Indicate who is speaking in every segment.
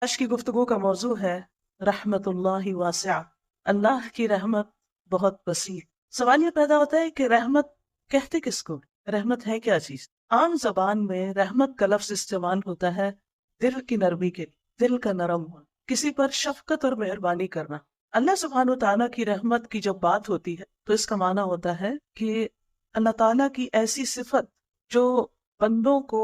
Speaker 1: آج کی گفتگو کا موضوع ہے رحمت اللہ واسعہ، اللہ کی رحمت بہت وسیع۔ سوال یہ پیدا ہوتا ہے کہ رحمت کہتے کس کو؟ رحمت ہے کیا چیز؟ عام زبان میں رحمت کا لفظ استعمال ہوتا ہے دل کی نرمی کے لیے، دل کا نرم ہونا، کسی پر شفقت اور مہربانی کرنا۔ اللہ سبحانہ تعالیٰ کی رحمت کی جب بات ہوتی ہے تو اس کا معنی ہوتا ہے کہ اللہ تعالیٰ کی ایسی صفت جو بندوں کو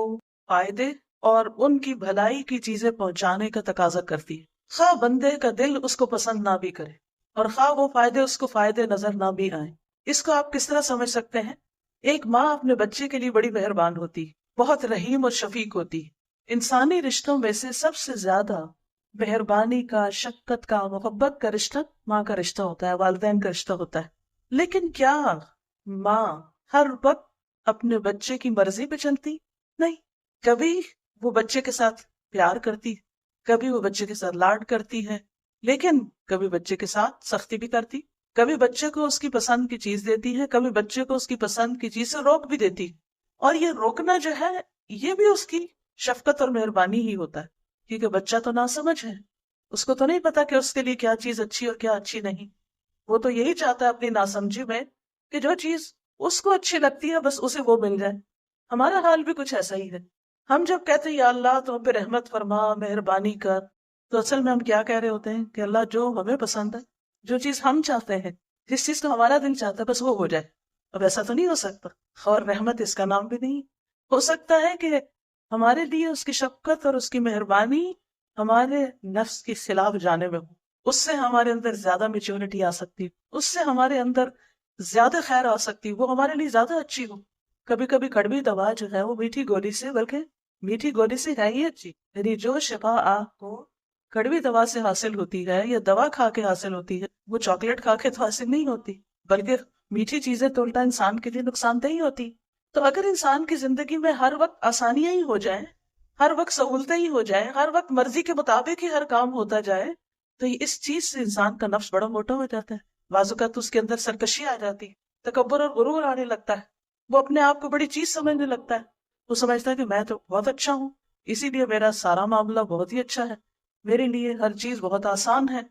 Speaker 1: فائدے اور ان کی بھلائی کی چیزیں پہنچانے کا تقاضا کرتی ہے، خواہ بندے کا دل اس کو پسند نہ بھی کرے اور خواہ وہ فائدے اس کو فائدے نظر نہ بھی آئیں۔ اس کو آپ کس طرح سمجھ سکتے ہیں؟ ایک ماں اپنے بچے کے لیے بڑی مہربان ہوتی ہے، بہت رحیم اور شفیق ہوتی ہے۔ انسانی رشتوں میں سے سب سے زیادہ مہربانی کا، شفقت کا، محبت کا رشتہ ماں کا رشتہ ہوتا ہے، والدین کا رشتہ ہوتا ہے۔ لیکن کیا ماں ہر وقت اپنے بچے کی مرضی پہ چلتی؟ نہیں، کبھی وہ بچے کے ساتھ پیار کرتی، کبھی وہ بچے کے ساتھ لاڈ کرتی ہے، لیکن کبھی بچے کے ساتھ سختی بھی کرتی، کبھی بچے کو اس کی پسند کی چیز دیتی ہے، کبھی بچے کو اس کی پسند کی چیز سے روک بھی دیتی۔ اور یہ روکنا جو ہے یہ بھی اس کی شفقت اور مہربانی ہی ہوتا ہے، کیونکہ بچہ تو ناسمجھ ہے، اس کو تو نہیں پتا کہ اس کے لیے کیا چیز اچھی اور کیا اچھی نہیں۔ وہ تو یہی چاہتا ہے اپنی ناسمجھی میں کہ جو چیز اس کو اچھی لگتی ہے بس اسے وہ مل جائے۔ ہمارا حال بھی کچھ ایسا ہی ہے۔ ہم جب کہتے ہیں یا اللہ تو ہم پہ رحمت فرما، مہربانی کر، تو اصل میں ہم کیا کہہ رہے ہوتے ہیں کہ اللہ جو ہمیں پسند ہے، جو چیز ہم چاہتے ہیں، جس چیز کو ہمارا دل چاہتا ہے بس وہ ہو جائے۔ اب ایسا تو نہیں ہو سکتا، اور رحمت اس کا نام بھی نہیں۔ ہو سکتا ہے کہ ہمارے لیے اس کی شفقت اور اس کی مہربانی ہمارے نفس کی خلاف جانے میں ہو، اس سے ہمارے اندر زیادہ میچورٹی آ سکتی، اس سے ہمارے اندر زیادہ خیر آ سکتی، وہ ہمارے لیے زیادہ اچھی ہو۔ کبھی کبھی کڑوی دوا جو ہے وہ میٹھی گولی سے، بلکہ میٹھی گولی سے ہے ہی اچھی، یعنی جو شفا آپ کو کڑوی دوا سے حاصل ہوتی ہے یا دوا کھا کے حاصل ہوتی ہے، وہ چاکلیٹ کھا کے تو حاصل نہیں ہوتی، بلکہ میٹھی چیزیں تو الٹا انسان کے لیے نقصان دہ ہی ہوتی۔ تو اگر انسان کی زندگی میں ہر وقت آسانیاں ہی ہو جائیں، ہر وقت سہولتیں ہی ہو جائیں، ہر وقت مرضی کے مطابق ہی ہر کام ہوتا جائے، تو یہ اس چیز سے انسان کا نفس بڑا موٹا ہو جاتا ہے، بعض اوقات اس کے اندر سرکشی آ جاتی، تکبر اور غرور آنے لگتا ہے، وہ اپنے آپ کو بڑی چیز سمجھنے لگتا ہے، وہ سمجھتا ہے کہ میں تو بہت اچھا ہوں، اسی لیے میرا سارا معاملہ بہت ہی اچھا ہے، میرے لیے ہر چیز بہت آسان ہے۔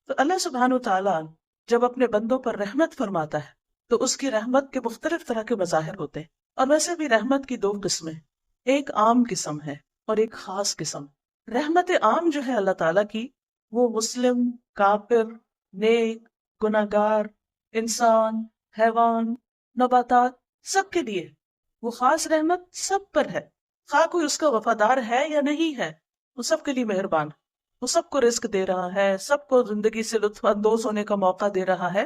Speaker 1: تو اللہ سبحانہ وتعالیٰ جب اپنے بندوں پر رحمت فرماتا ہے تو اس کی رحمت کے مختلف طرح کے مظاہر ہوتے ہیں، اور ویسے بھی رحمت کی دو قسمیں، ایک عام قسم ہے اور ایک خاص قسم۔ رحمت عام جو ہے اللہ تعالیٰ کی، وہ مسلم، کافر، نیک، گناہگار، انسان، حیوان، نباتات، سب کے لیے۔ وہ خاص رحمت سب پر ہے، خواہ کوئی اس کا وفادار ہے یا نہیں ہے، وہ سب کے لیے مہربان ہے، وہ سب کو رزق دے رہا ہے، سب کو زندگی سے لطف اندوز ہونے کا موقع دے رہا ہے۔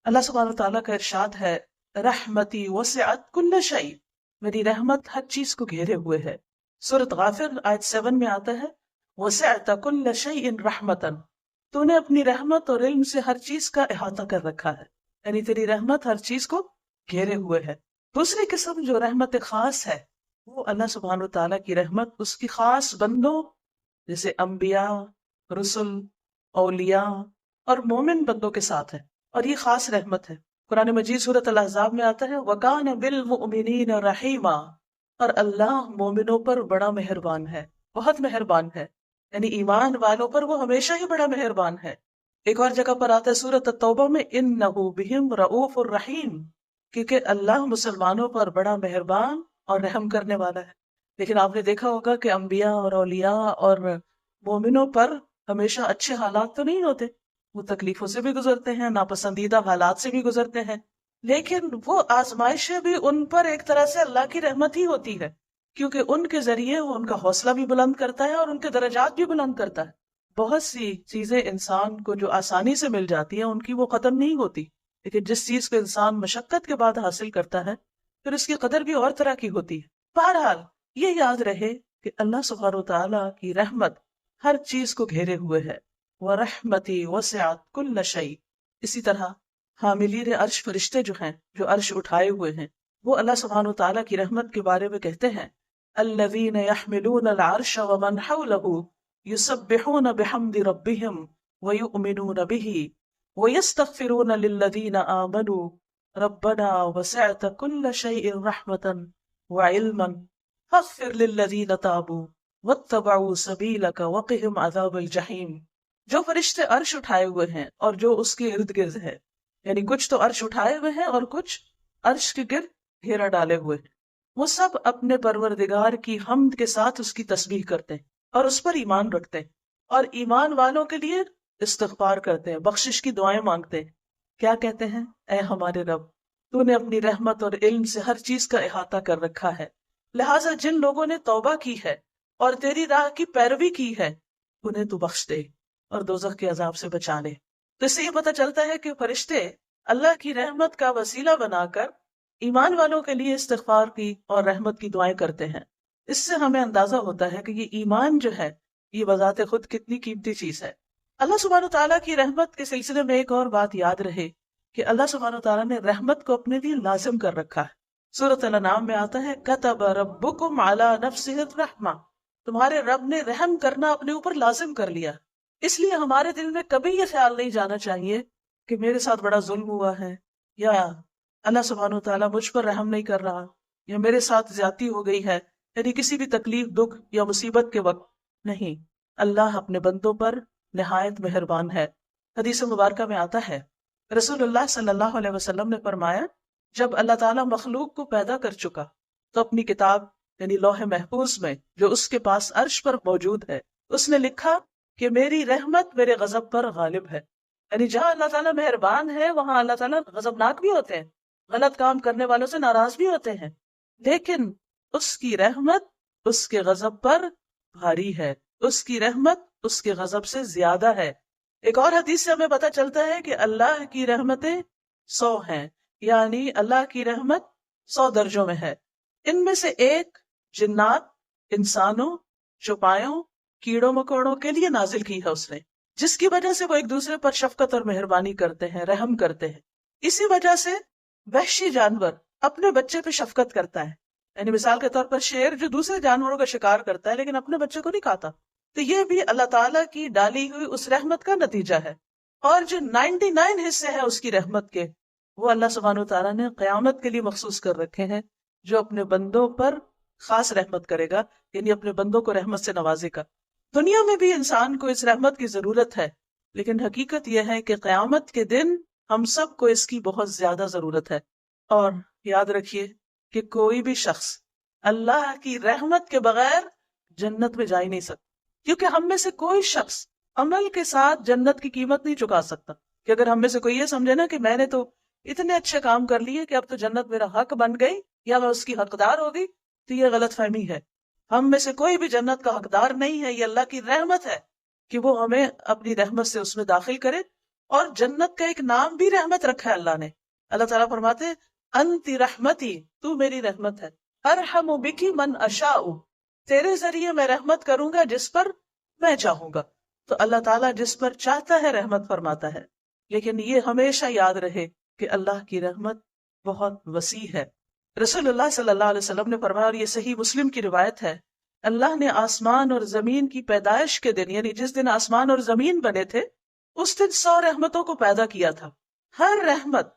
Speaker 1: اللہ سبحانہ تعالیٰ کا ارشاد ہے رحمتی وسعت کل شیء، میری رحمت ہر چیز کو گھیرے ہوئے ہے۔ سورۃ غافر آیت 7 میں آتا ہے وسعت کل شیء رحمتا، تو نے اپنی رحمت اور علم سے ہر چیز کا احاطہ کر رکھا ہے، یعنی تیری رحمت ہر چیز کو گھیرے ہوئے ہے۔ دوسری قسم جو رحمت خاص ہے، وہ اللہ سبحانہ تعالیٰ کی رحمت اس کی خاص بندوں جیسے انبیاء، رسل، اولیاء اور مومن بندوں کے ساتھ ہے، اور یہ خاص رحمت ہے۔ قرآن مجید سورۃ الاحزاب میں آتا ہے وَكَانَ بِالْمُؤْمِنِينَ رَحِيمًا، اور اللہ مومنوں پر بڑا مہربان ہے، بہت مہربان ہے، یعنی ایمان والوں پر وہ ہمیشہ ہی بڑا مہربان ہے۔ ایک اور جگہ پر آتا ہے سورۃ التوبہ میں إِنَّهُ بِهِمْ رَءُوفٌ رَحِيمٌ، کیونکہ اللہ مسلمانوں پر بڑا مہربان اور رحم کرنے والا ہے۔ لیکن آپ نے دیکھا ہوگا کہ انبیاء اور اولیاء اور مومنوں پر ہمیشہ اچھے حالات تو نہیں ہوتے، وہ تکلیفوں سے بھی گزرتے ہیں، ناپسندیدہ حالات سے بھی گزرتے ہیں، لیکن وہ آزمائشیں بھی ان پر ایک طرح سے اللہ کی رحمت ہی ہوتی ہے، کیونکہ ان کے ذریعے وہ ان کا حوصلہ بھی بلند کرتا ہے اور ان کے درجات بھی بلند کرتا ہے۔ بہت سی چیزیں انسان کو جو آسانی سے مل جاتی ہیں ان کی وہ ختم نہیں ہوتی، لیکن جس چیز کو انسان مشقت کے بعد حاصل کرتا ہے پھر اس کی قدر بھی اور طرح کی ہوتی ہے۔ بہرحال یہ یاد رہے کہ اللہ سبحانہ وتعالیٰ کی رحمت ہر چیز کو گھیرے ہوئے ہے، وَرَحْمَتِي وَسِعَتْ كُلَّ شَيْءٍ۔ اسی طرح حاملین عرش فرشتے جو ہیں، جو عرش اٹھائے ہوئے ہیں، وہ اللہ سبحانہ وتعالیٰ کی رحمت کے بارے میں کہتے ہیں الَّذِينَ يَحْمِلُونَ الْعَرْشَ وَمَنْ حَوْلَهُ يُسَبِّحُونَ بِحَمْدِ رَبِّهِمْ وَيُؤْمِنُونَ بِهِ وَيَسْتَغْفِرُونَ لِلَّذِينَ آمَنُوا رَبَّنَا وَسِعْتَ كُلَّ شَيْءٍ رَحْمَةً وَعِلْمًا فاغفر للذین تابوا واتبعوا سبیلک وقہم عذاب الجحیم. جو فرشتے عرش اٹھائے ہوئے ہیں اور جو اس کے ارد گرد ہے، یعنی کچھ تو عرش اٹھائے ہوئے ہیں اور کچھ عرش کے گرد گھیرا ڈالے ہوئے ہیں، وہ سب اپنے پروردگار کی حمد کے ساتھ اس کی تسبیح کرتے ہیں اور اس پر ایمان رکھتے ہیں، اور ایمان والوں کے لیے استغفار کرتے ہیں، بخشش کی دعائیں مانگتے ہیں. کیا کہتے ہیں؟ اے ہمارے رب، تو نے اپنی رحمت اور علم سے ہر چیز کا احاطہ کر رکھا ہے، لہٰذا جن لوگوں نے توبہ کی ہے اور تیری راہ کی پیروی کی ہے انہیں تو بخش دے اور دوزخ کے عذاب سے بچا لے. تو اس سے یہ پتہ چلتا ہے کہ فرشتے اللہ کی رحمت کا وسیلہ بنا کر ایمان والوں کے لیے استغفار کی اور رحمت کی دعائیں کرتے ہیں. اس سے ہمیں اندازہ ہوتا ہے کہ یہ ایمان جو ہے یہ بذات خود کتنی قیمتی چیز ہے. اللہ سبحانہ وتعالیٰ کی رحمت کے سلسلے میں ایک اور بات یاد رہے کہ اللہ سبحانہ وتعالیٰ نے رحمت کو اپنے لیے لازم کر رکھا ہے. سورۃ الانعام میں آتا ہے کتب ربکم علی نفسہ الرحمہ، تمہارے رب نے رحم کرنا اپنے اوپر لازم کر لیا. اس لیے ہمارے دل میں کبھی یہ خیال نہیں جانا چاہیے کہ میرے ساتھ بڑا ظلم ہوا ہے، یا اللہ سبحانہ وتعالیٰ مجھ پر رحم نہیں کر رہا، یا میرے ساتھ زیادتی ہو گئی ہے. یعنی کسی بھی تکلیف، دکھ یا مصیبت کے وقت نہیں، اللہ اپنے بندوں پر نہایت مہربان ہے. حدیث مبارکہ میں آتا ہے رسول اللہ صلی اللہ علیہ وسلم نے فرمایا جب اللہ تعالیٰ مخلوق کو پیدا کر چکا تو اپنی کتاب یعنی لوح محفوظ میں جو اس کے پاس عرش پر موجود ہے اس نے لکھا کہ میری رحمت میرے غضب پر غالب ہے. یعنی جہاں اللہ تعالیٰ مہربان ہے وہاں اللہ تعالیٰ غضبناک بھی ہوتے ہیں، غلط کام کرنے والوں سے ناراض بھی ہوتے ہیں، لیکن اس کی رحمت اس کے غضب پر بھاری ہے، اس کی رحمت اس کے غضب سے زیادہ ہے. ایک اور حدیث سے ہمیں پتہ چلتا ہے کہ اللہ کی رحمتیں 100 ہیں، یعنی اللہ کی رحمت 100 درجوں میں ہے. ان میں سے ایک جنات، انسانوں، چوپایوں، کیڑوں مکوڑوں کے لیے نازل کی ہے اس نے، جس کی وجہ سے وہ ایک دوسرے پر شفقت اور مہربانی کرتے ہیں، رحم کرتے ہیں. اسی وجہ سے وحشی جانور اپنے بچے پہ شفقت کرتا ہے. یعنی مثال کے طور پر شیر جو دوسرے جانوروں کا شکار کرتا ہے لیکن اپنے بچے کو نہیں کھاتا، تو یہ بھی اللہ تعالیٰ کی ڈالی ہوئی اس رحمت کا نتیجہ ہے. اور جو 99 حصے ہیں اس کی رحمت کے، وہ اللہ سبحانہ وتعالیٰ نے قیامت کے لیے مخصوص کر رکھے ہیں، جو اپنے بندوں پر خاص رحمت کرے گا، یعنی اپنے بندوں کو رحمت سے نوازے گا. دنیا میں بھی انسان کو اس رحمت کی ضرورت ہے، لیکن حقیقت یہ ہے کہ قیامت کے دن ہم سب کو اس کی بہت زیادہ ضرورت ہے. اور یاد رکھیے کہ کوئی بھی شخص اللہ کی رحمت کے بغیر جنت میں جا ہی نہیں سکتا، کیونکہ ہم میں سے کوئی شخص عمل کے ساتھ جنت کی قیمت نہیں چکا سکتا. کہ اگر ہم میں سے کوئی یہ سمجھے نا کہ میں نے تو اتنے اچھے کام کر لیے کہ اب تو جنت میرا حق بن گئی یا میں اس کی حقدار ہو گئی، تو یہ غلط فہمی ہے. ہم میں سے کوئی بھی جنت کا حقدار نہیں ہے، یہ اللہ کی رحمت ہے کہ وہ ہمیں اپنی رحمت سے اس میں داخل کرے. اور جنت کا ایک نام بھی رحمت رکھا ہے اللہ نے. اللہ تعالیٰ فرماتے ہیں انتی رحمتی، تو میری رحمت ہے، ارحم بکی من اشاء، تیرے ذریعے میں رحمت کروں گا جس پر میں چاہوں گا. تو اللہ تعالیٰ جس پر چاہتا ہے رحمت فرماتا ہے، لیکن یہ ہمیشہ یاد رہے کہ اللہ کی رحمت بہت وسیع ہے. رسول اللہ صلی اللہ علیہ وسلم نے فرمایا، اور یہ صحیح مسلم کی روایت ہے، اللہ نے آسمان اور زمین کی پیدائش کے دن، یعنی جس دن آسمان اور زمین بنے تھے، اس دن 100 رحمتوں کو پیدا کیا تھا. ہر رحمت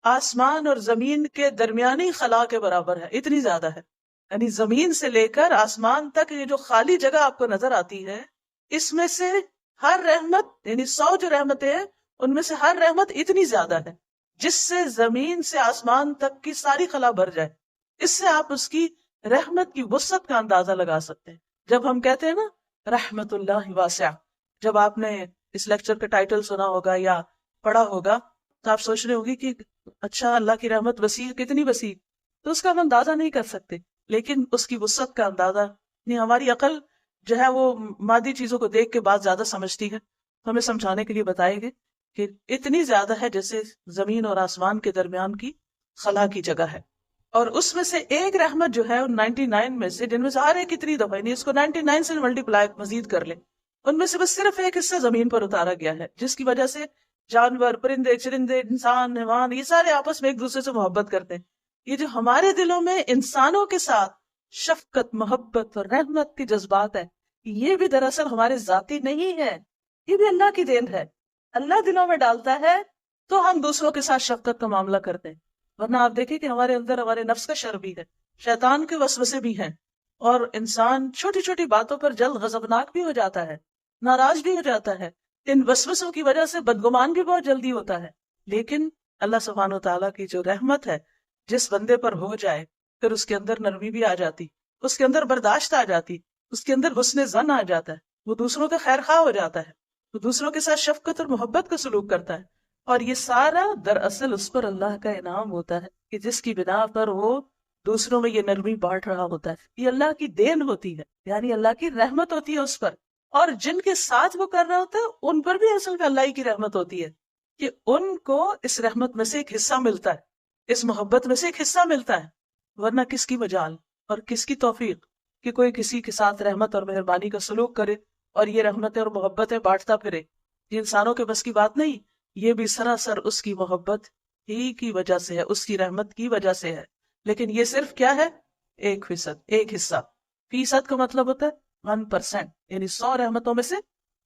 Speaker 1: آسمان اور زمین کے درمیانی خلا کے برابر ہے، اتنی زیادہ ہے. یعنی زمین سے لے کر آسمان تک یہ جو خالی جگہ آپ کو نظر آتی ہے، اس میں سے ہر رحمت یعنی 100 جو رحمتیں ہیں ان میں سے ہر رحمت اتنی زیادہ ہے جس سے زمین سے آسمان تک کی ساری خلا بھر جائے. اس سے آپ اس کی رحمت کی وسعت کا اندازہ لگا سکتے ہیں. جب ہم کہتے ہیں نا رحمت اللہ واسعہ، جب آپ نے اس لیکچر کا ٹائٹل سنا ہوگا یا پڑھا ہوگا تو آپ سوچ رہے ہوگی کہ اچھا اللہ کی رحمت وسیع، کتنی وسیع، تو اس کا ہم اندازہ نہیں کر سکتے. لیکن اس کی وسعت کا اندازہ نہیں، ہماری عقل جو ہے وہ مادی چیزوں کو دیکھ کے بات زیادہ سمجھتی ہے. تو ہمیں سمجھانے کے لیے بتائے گے کہ اتنی زیادہ ہے جیسے زمین اور آسمان کے درمیان کی خلا کی جگہ ہے. اور اس میں سے ایک رحمت جو ہے 99 میں سے، جن میں سے ہر ایک اتنی دفعہ نہیں، اس کو 99 سے ملٹیپلائی مزید کر لیں، ان میں سے بس صرف ایک حصہ زمین پر اتارا گیا ہے، جس کی وجہ سے جانور، پرندے، چرندے، انسان، حیوان، یہ سارے آپس میں ایک دوسرے سے محبت کرتے ہیں. یہ جو ہمارے دلوں میں انسانوں کے ساتھ شفقت، محبت اور رحمت کے جذبات ہے، یہ بھی دراصل ہمارے ذاتی نہیں ہے، یہ بھی اللہ کی دین ہے. اللہ دلوں میں ڈالتا ہے تو ہم دوسروں کے ساتھ شفقت کا معاملہ کرتے ہیں. ورنہ آپ دیکھیں کہ ہمارے اندر ہمارے نفس کا شر بھی ہے، شیطان کے وسوسے بھی ہیں. اور انسان چھوٹی چھوٹی باتوں پر جلد غضبناک بھی ہو جاتا ہے، ناراض بھی ہو جاتا ہے، ان وسوسوں کی وجہ سے بدگمان بھی بہت جلدی ہوتا ہے. لیکن اللہ سبحانہ و تعالیٰ کی جو رحمت ہے جس بندے پر ہو جائے پھر اس کے اندر نرمی بھی آ جاتی، اس کے اندر برداشت آ جاتی، اس کے اندر حسن ظن آ جاتا ہے، وہ دوسروں کا خیر خواہ ہو جاتا ہے، وہ دوسروں کے ساتھ شفقت اور محبت کا سلوک کرتا ہے. اور یہ سارا دراصل اس پر اللہ کا انعام ہوتا ہے کہ جس کی بنا پر وہ دوسروں میں یہ نرمی بانٹ رہا ہوتا ہے. یہ اللہ کی دین ہوتی ہے، یعنی اللہ کی رحمت ہوتی ہے اس پر. اور جن کے ساتھ وہ کر رہا ہوتا ہے ان پر بھی اصل میں اللہ کی رحمت ہوتی ہے کہ ان کو اس رحمت میں سے ایک حصہ ملتا ہے، اس محبت میں سے ایک حصہ ملتا ہے. ورنہ کس کی مجال اور کس کی توفیق کہ کوئی کسی کے ساتھ رحمت اور مہربانی کا سلوک کرے اور یہ رحمتیں اور محبتیں بانٹتا پھرے. یہ انسانوں کے بس کی بات نہیں، یہ بھی سراسر اس کی محبت ہی کی وجہ سے ہے، اس کی رحمت کی وجہ سے ہے. لیکن یہ صرف کیا ہے؟ 1%، ایک حصہ. فیصد کا مطلب ہوتا ہے 1%، یعنی 100 رحمتوں میں سے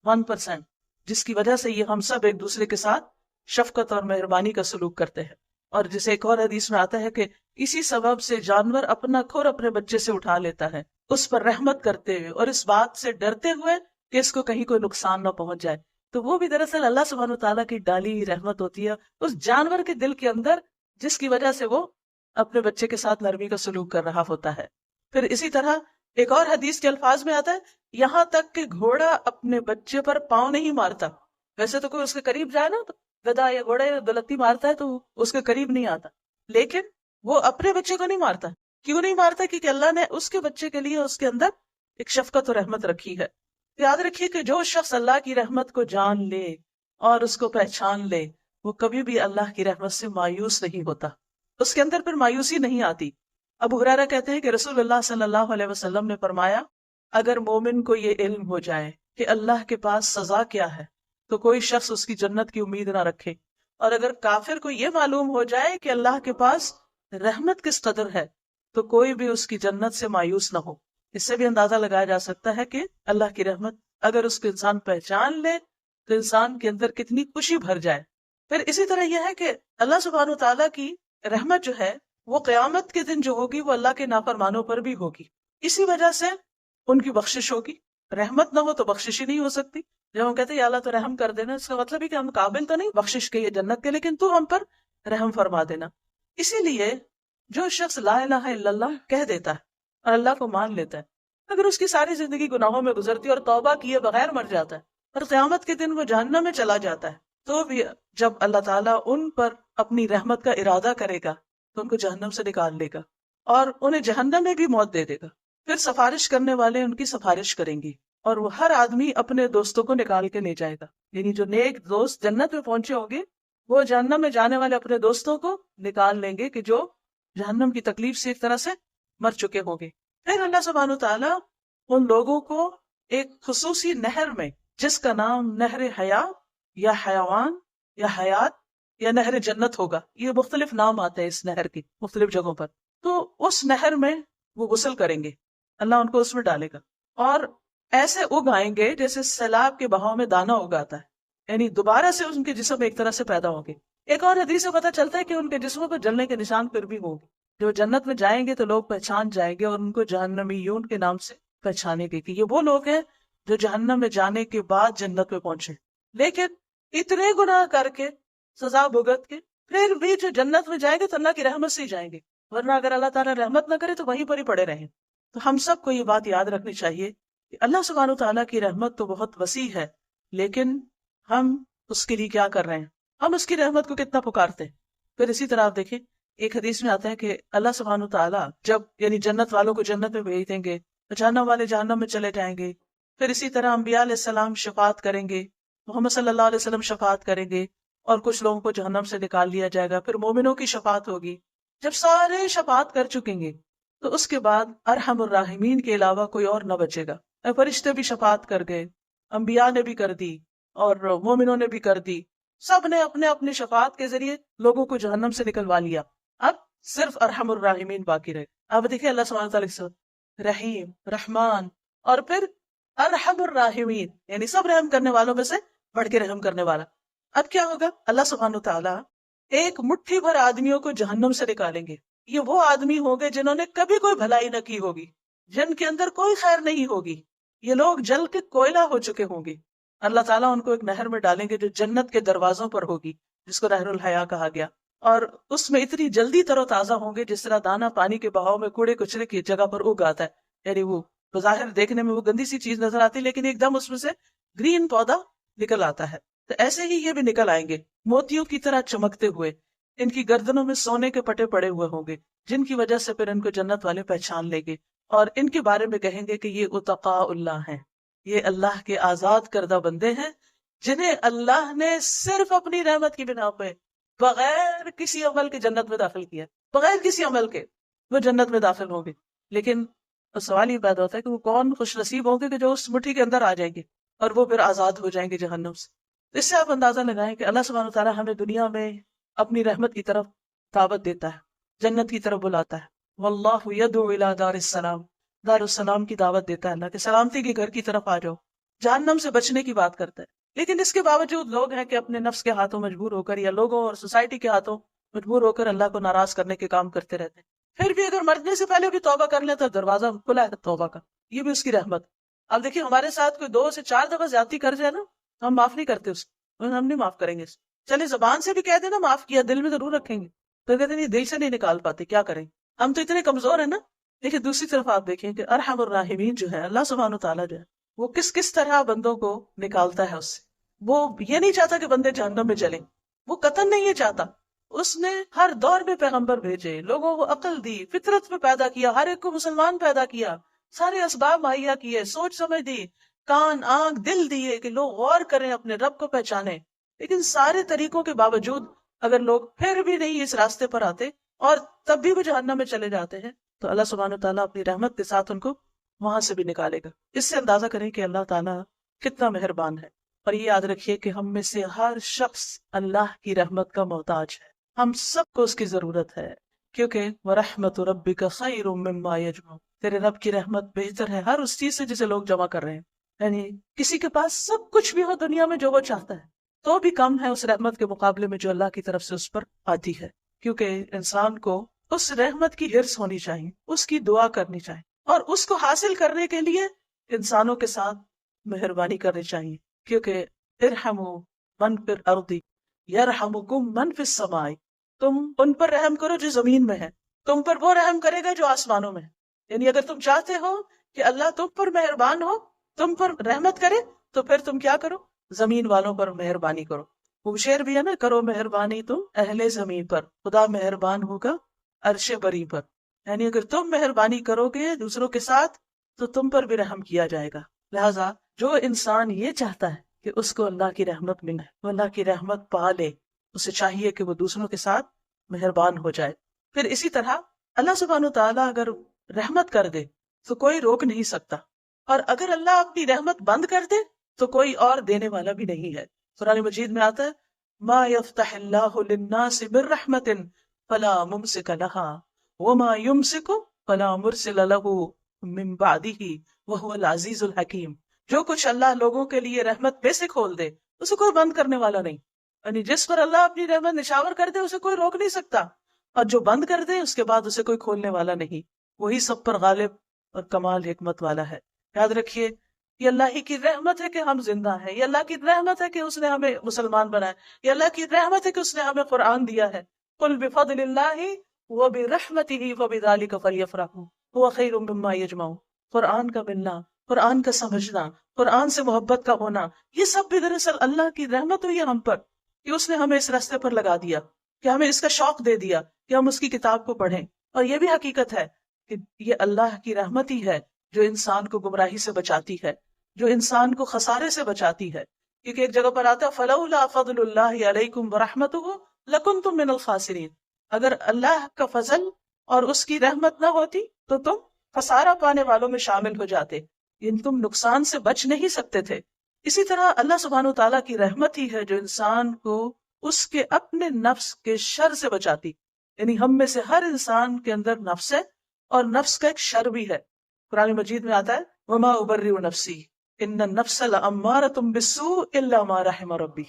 Speaker 1: 1%، جس کی وجہ سے یہ ہم سب ایک دوسرے کے ساتھ شفقت اور مہربانی کا سلوک کرتے ہیں. اور جسے ایک اور حدیث میں آتا ہے کہ اسی سبب سے جانور اپنا کھر اپنے بچے سے اٹھا لیتا ہے، اس پر رحمت کرتے ہوئے اور اس بات سے ڈرتے ہوئے کہ اس کو کہیں کوئی نقصان نہ پہنچ جائے. تو وہ بھی دراصل اللہ سبحانہ وتعالیٰ کی ڈالی رحمت ہوتی ہے اس جانور کے دل کے اندر، جس کی وجہ سے وہ اپنے بچے کے ساتھ نرمی کا سلوک کر رہا ہوتا ہے. پھر اسی طرح ایک اور حدیث کے الفاظ میں آتا ہے یہاں تک کہ گھوڑا اپنے بچے پر پاؤں نہیں مارتا. ویسے تو کوئی اس کے قریب جائے نا تو گدھا یا گھوڑا یا دلتی مارتا ہے تو اس کے قریب نہیں آتا، لیکن وہ اپنے بچے کو نہیں مارتا. کیوں نہیں مارتا؟ کیونکہ اللہ نے اس کے بچے کے لیے اس کے اندر ایک شفقت اور رحمت رکھی ہے. یاد رکھیے کہ جو شخص اللہ کی رحمت کو جان لے اور اس کو پہچان لے وہ کبھی بھی اللہ کی رحمت سے مایوس نہیں ہوتا، اس کے اندر پھر مایوسی نہیں آتی. ابو ہریرہ کہتے ہیں کہ رسول اللہ صلی اللہ علیہ وسلم نے فرمایا اگر مومن کو یہ علم ہو جائے کہ اللہ کے پاس سزا کیا ہے تو کوئی شخص اس کی جنت کی امید نہ رکھے، اور اگر کافر کو یہ معلوم ہو جائے کہ اللہ کے پاس رحمت کس قدر ہے تو کوئی بھی اس کی جنت سے مایوس نہ ہو. اس سے بھی اندازہ لگایا جا سکتا ہے کہ اللہ کی رحمت اگر اس کو انسان پہچان لے تو انسان کے اندر کتنی خوشی بھر جائے. پھر اسی طرح یہ ہے کہ اللہ سبحانہ وتعالیٰ کی رحمت جو ہے وہ قیامت کے دن جو ہوگی وہ اللہ کے نافرمانوں پر بھی ہوگی. اسی وجہ سے ان کی بخشش ہوگی. رحمت نہ ہو تو بخشش ہی نہیں ہو سکتی. جب ہم کہتے ہیں یا اللہ تو رحم کر دینا، اس کا مطلب ہے کہ ہم قابل تو نہیں بخشش کے یا جنت کے، لیکن تو ہم پر رحم فرما دینا. اسی لیے جو شخص لا الہ الا اللہ کہہ دیتا ہے اور اللہ کو مان لیتا ہے، اگر اس کی ساری زندگی گناہوں میں گزرتی اور توبہ کیے بغیر مر جاتا ہے اور قیامت کے دن وہ جہنم میں چلا جاتا ہے، تو بھی جب اللہ تعالیٰ ان پر اپنی رحمت کا ارادہ کرے گا تو ان کو جہنم سے نکال لے گا اور انہیں جہنم میں بھی موت دے دے گا. پھر سفارش کرنے والے ان کی سفارش کریں گے اور وہ ہر آدمی اپنے دوستوں کو نکال کے لے جائے گا. یعنی جو نیک دوست جنت میں پہنچے ہوں گے وہ جہنم میں جانے والے اپنے دوستوں کو نکال لیں گے کہ جو جہنم کی تکلیف سے ایک طرح سے مر چکے ہوں گے. پھر اللہ سبحانہ تعالیٰ ان لوگوں کو ایک خصوصی نہر میں، جس کا نام نہر حیا یا حیوان یا حیات یا نہر جنت ہوگا، یہ مختلف نام آتے ہیں اس نہر کی مختلف جگہوں پر، تو اس نہر میں وہ غسل کریں گے، اللہ ان کو اس میں ڈالے گا اور ایسے اگائیں گے جیسے سیلاب کے بہاؤ میں دانا اگاتا ہے، یعنی دوبارہ سے ان کے جسم ایک طرح سے پیدا ہوں گے. ایک اور حدیث سے پتہ چلتا ہے کہ ان کے جسموں پر جلنے کے نشان پھر بھی ہوں گے. جو جنت میں جائیں گے تو لوگ پہچان جائیں گے اور ان کو جہنمیون کے نام سے پہچانے گے کہ یہ وہ لوگ ہیں جو جہنم میں جانے کے بعد جنت میں پہنچے، لیکن اتنے گناہ کر کے سزا بھگت کے پھر بھی جو جنت میں جائیں گے تو اللہ کی رحمت سے ہی جائیں گے، ورنہ اگر اللہ تعالیٰ رحمت نہ کرے تو وہیں پر ہی پڑے رہیں. تو ہم سب کو یہ بات یاد رکھنی چاہیے کہ اللہ سبحانہ تعالیٰ کی رحمت تو بہت وسیع ہے، لیکن ہم اس کے لیے کیا کر رہے ہیں، ہم اس کی رحمت کو کتنا پکارتے ہیں. پھر اسی طرح آپ دیکھیں ایک حدیث میں آتا ہے کہ اللہ سبحانہ تعالیٰ جب یعنی جنت والوں کو جنت میں بھیج دیں گے، جہنم والے جہنم میں چلے جائیں گے. پھر اسی طرح انبیاء علیہ السلام شفاعت کریں گے، محمد صلی اللہ علیہ وسلم شفاعت کریں گے اور کچھ لوگوں کو جہنم سے نکال لیا جائے گا. پھر مومنوں کی شفاعت ہوگی. جب سارے شفاعت کر چکیں گے تو اس کے بعد ارحم الراحمین کے علاوہ کوئی اور نہ بچے گا. فرشتے بھی شفاعت کر گئے، انبیاء نے بھی کر دی اور مومنوں نے بھی کر دی، سب نے اپنے اپنے شفاعت کے ذریعے لوگوں کو جہنم سے نکلوا لیا. اب صرف ارحم الراحمین باقی رہے. اب دیکھیں اللہ سبحانہ تعالیٰ سے رحیم، رحمان اور پھر ارحم الراحمین، یعنی سب رحم کرنے والوں میں سے بڑھ کے رحم کرنے والا. اب کیا ہوگا؟ اللہ سبحانہ تعالیٰ ایک مٹھی بھر آدمیوں کو جہنم سے نکالیں گے. یہ وہ آدمی ہوں گے جنہوں نے کبھی کوئی بھلائی نہ کی ہوگی، جن کے اندر کوئی خیر نہیں ہوگی، یہ لوگ جل کے کوئلہ ہو چکے ہوں گے، اللہ تعالیٰ ان کو ایک نہر میں ڈالیں گے جو جنت کے دروازوں پر ہوگی، جس کو نہر الحیا کہا گیا، اور اس میں اتنی جلدی تر و تازہ ہوں گے جس طرح دانا پانی کے بہاؤ میں کوڑے کچرے کی جگہ پر اگ آتا ہے، یعنی وہ بظاہر دیکھنے میں وہ گندی سی چیز نظر آتی ہے لیکن ایک دم اس میں سے گرین پودا نکل آتا ہے، تو ایسے ہی یہ بھی نکل آئیں گے موتیوں کی طرح چمکتے ہوئے، ان کی گردنوں میں سونے کے پٹے پڑے ہوئے ہوں گے جن کی وجہ سے پھر ان کو جنت والے پہچان لیں گے، اور ان کے بارے میں کہیں گے کہ یہ اتقاء اللہ ہیں، یہ اللہ کے آزاد کردہ بندے ہیں جنہیں اللہ نے صرف اپنی رحمت کی بنا پہ بغیر کسی عمل کے جنت میں داخل کیا، بغیر کسی عمل کے وہ جنت میں داخل ہوں گے۔ لیکن سوال یہ پیدا ہوتا ہے کہ وہ کون خوش نصیب ہوں گے کہ جو اس مٹھی کے اندر آ جائیں گے اور وہ پھر آزاد ہو جائیں گے جہنم سے۔ اس سے آپ اندازہ لگائیں کہ اللہ سبحانہ وتعالیٰ ہمیں دنیا میں اپنی رحمت کی طرف دعوت دیتا ہے، جنت کی طرف بلاتا ہے، واللہ یدعو الی دار السلام، دار السلام کی دعوت دیتا ہے اللہ کہ سلامتی کے گھر کی طرف آ جاؤ، جہنم سے بچنے کی بات کرتا ہے۔ لیکن اس کے باوجود لوگ ہیں کہ اپنے نفس کے ہاتھوں مجبور ہو کر یا لوگوں اور سوسائٹی کے ہاتھوں مجبور ہو کر اللہ کو ناراض کرنے کے کام کرتے رہتے ہیں، پھر بھی اگر مرنے سے پہلے بھی توبہ کر لیں تو دروازہ کھلا ہے توبہ کا، یہ بھی اس کی رحمت۔ اب دیکھیے ہمارے ساتھ کوئی 2 سے 4 دفعہ زیادتی کر جائے نا، ہم معاف نہیں کرتے اس کو، ہم نہیں معاف کریں گے اس کو۔ چلے زبان سے بھی کہہ دینا معاف کیا، دل میں ضرور رکھیں گے، تو کہتے ہیں دل سے نہیں نکال پاتے، کیا کریں، ہم تو اتنے کمزور ہیں نا۔ دیکھیے دوسری طرف آپ دیکھیں کہ ارحم الراحمین جو ہے اللہ سبحانہ تعالیٰ جو ہے وہ کس طرح بندوں کو نکالتا ہے اس سے۔ وہ یہ نہیں چاہتا کہ بندے جہنم میں چلیں، وہ قطعاً نہیں یہ چاہتا، اس نے ہر دور میں پیغمبر بھیجے، لوگوں کو عقل دی، فطرت میں پیدا کیا، ہر ایک کو مسلمان پیدا کیا، سارے اسباب مہیا کیے، سوچ سمجھ دی، کان آنکھ دل دیے کہ لوگ غور کریں، اپنے رب کو پہچانے۔ لیکن سارے طریقوں کے باوجود اگر لوگ پھر بھی نہیں اس راستے پر آتے اور تب بھی وہ جہنم میں چلے جاتے ہیں تو اللہ سبحانہ تعالیٰ اپنی رحمت کے ساتھ ان کو وہاں سے بھی نکالے گا۔ اس سے اندازہ کریں کہ اللہ تعالیٰ کتنا مہربان ہے۔ اور یہ یاد رکھیے کہ ہم میں سے ہر شخص اللہ کی رحمت کا محتاج ہے، ہم سب کو اس کی ضرورت ہے، کیونکہ وَرَحْمَةُ رَبِّكَ خَيْرٌ مِّمَّا يَجْمَعُونَ، تیرے رب کی رحمت بہتر ہے ہر اس چیز سے جسے لوگ جمع کر رہے ہیں۔ یعنی کسی کے پاس سب کچھ بھی ہو دنیا میں جو وہ چاہتا ہے تو بھی کم ہے اس رحمت کے مقابلے میں جو اللہ کی طرف سے اس پر آتی ہے، کیونکہ انسان کو اس رحمت کی ہرس ہونی چاہیے، اس کی دعا کرنی چاہیے، اور اس کو حاصل کرنے کے لیے انسانوں کے ساتھ مہربانی کرنی چاہیے، کیونکہ ارحموا من فی الارض یرحمکم من فی السماء، تم ان پر رحم کرو جو زمین میں ہے، تم پر وہ رحم کرے گا جو آسمانوں میں ہے۔ یعنی اگر تم چاہتے ہو کہ اللہ تم پر مہربان ہو، تم پر رحمت کرے، تو پھر تم کیا کرو، زمین والوں پر مہربانی کرو۔ وہ شعر بھی ہے نا، کرو مہربانی تم اہل زمین پر، خدا مہربان ہوگا عرش بری پر۔ یعنی اگر تم مہربانی کرو گے دوسروں کے ساتھ تو تم پر بھی رحم کیا جائے گا۔ لہٰذا جو انسان یہ چاہتا ہے کہ اس کو اللہ کی رحمت ملے، وہ اللہ کی رحمت پا لے، اسے چاہیے کہ وہ دوسروں کے ساتھ مہربان ہو جائے۔ پھر اسی طرح اللہ سبحانہ تعالیٰ اگر رحمت کر دے تو کوئی روک نہیں سکتا، اور اگر اللہ اپنی رحمت بند کر دے تو کوئی اور دینے والا بھی نہیں ہے۔ قرآن مجید میں آتا ہے ما یفتح اللہ للناس من رحمت فلا ممسک لها وما یمسک فلا مرسل له من بعدہ وہو العزیز الحکیم۔ جو کچھ اللہ لوگوں کے لیے رحمت میں سے کھول دے اسے کوئی بند کرنے والا نہیں، یعنی جس پر اللہ اپنی رحمت نشاور کر دے اسے کوئی روک نہیں سکتا، اور جو بند کر دے اس کے بعد اسے کوئی کھولنے والا نہیں، وہی سب پر غالب اور کمال حکمت والا ہے۔ یاد رکھیے یہ اللہ ہی کی رحمت ہے کہ ہم زندہ ہیں، یہ اللہ کی رحمت ہے کہ اس نے ہمیں مسلمان بنایا، یہ اللہ کی رحمت ہے کہ اس نے ہمیں قرآن دیا ہے۔ قل بفضل اللہ وبرحمتہ فبذلک فلیفرحوا هو خیر مما یجمعون۔ قرآن کا ملنا، قرآن کا سمجھنا، قرآن سے محبت کا ہونا، یہ سب بھی دراصل اللہ کی رحمت ہوئی ہے ہم پر، کہ اس نے ہمیں اس راستے پر لگا دیا، کہ ہمیں اس کا شوق دے دیا کہ ہم اس کی کتاب کو پڑھیں۔ اور یہ بھی حقیقت ہے کہ یہ اللہ کی رحمت ہی ہے جو انسان کو گمراہی سے بچاتی ہے، جو انسان کو خسارے سے بچاتی ہے، کیونکہ ایک جگہ پر آتا ہے فَلَوْلَا فَضْلُ اللَّهِ عَلَيْكُمْ وَرَحْمَتُهُ لَكُنْتُمْ مِنَ الْخَاسِرِينَ۔ اگر اللہ کا فضل اور اس کی رحمت نہ ہوتی تو تم خسارہ پانے والوں میں شامل ہو جاتے، یعنی تم نقصان سے بچ نہیں سکتے تھے۔ اسی طرح اللہ سبحانہ تعالیٰ کی رحمت ہی ہے جو انسان کو اس کے اپنے نفس کے شر سے بچاتی، یعنی ہم میں سے ہر انسان کے اندر نفس ہے اور نفس کا ایک شر بھی ہے۔ قرآن مجید میں آتا ہے وَمَا أُبَرِّئُ نَفْسِي إِنَّ النَّفْسَ لَأَمَّارَةٌ بِالسُّوءِ إِلَّا مَا رَحِمَ رَبِّي۔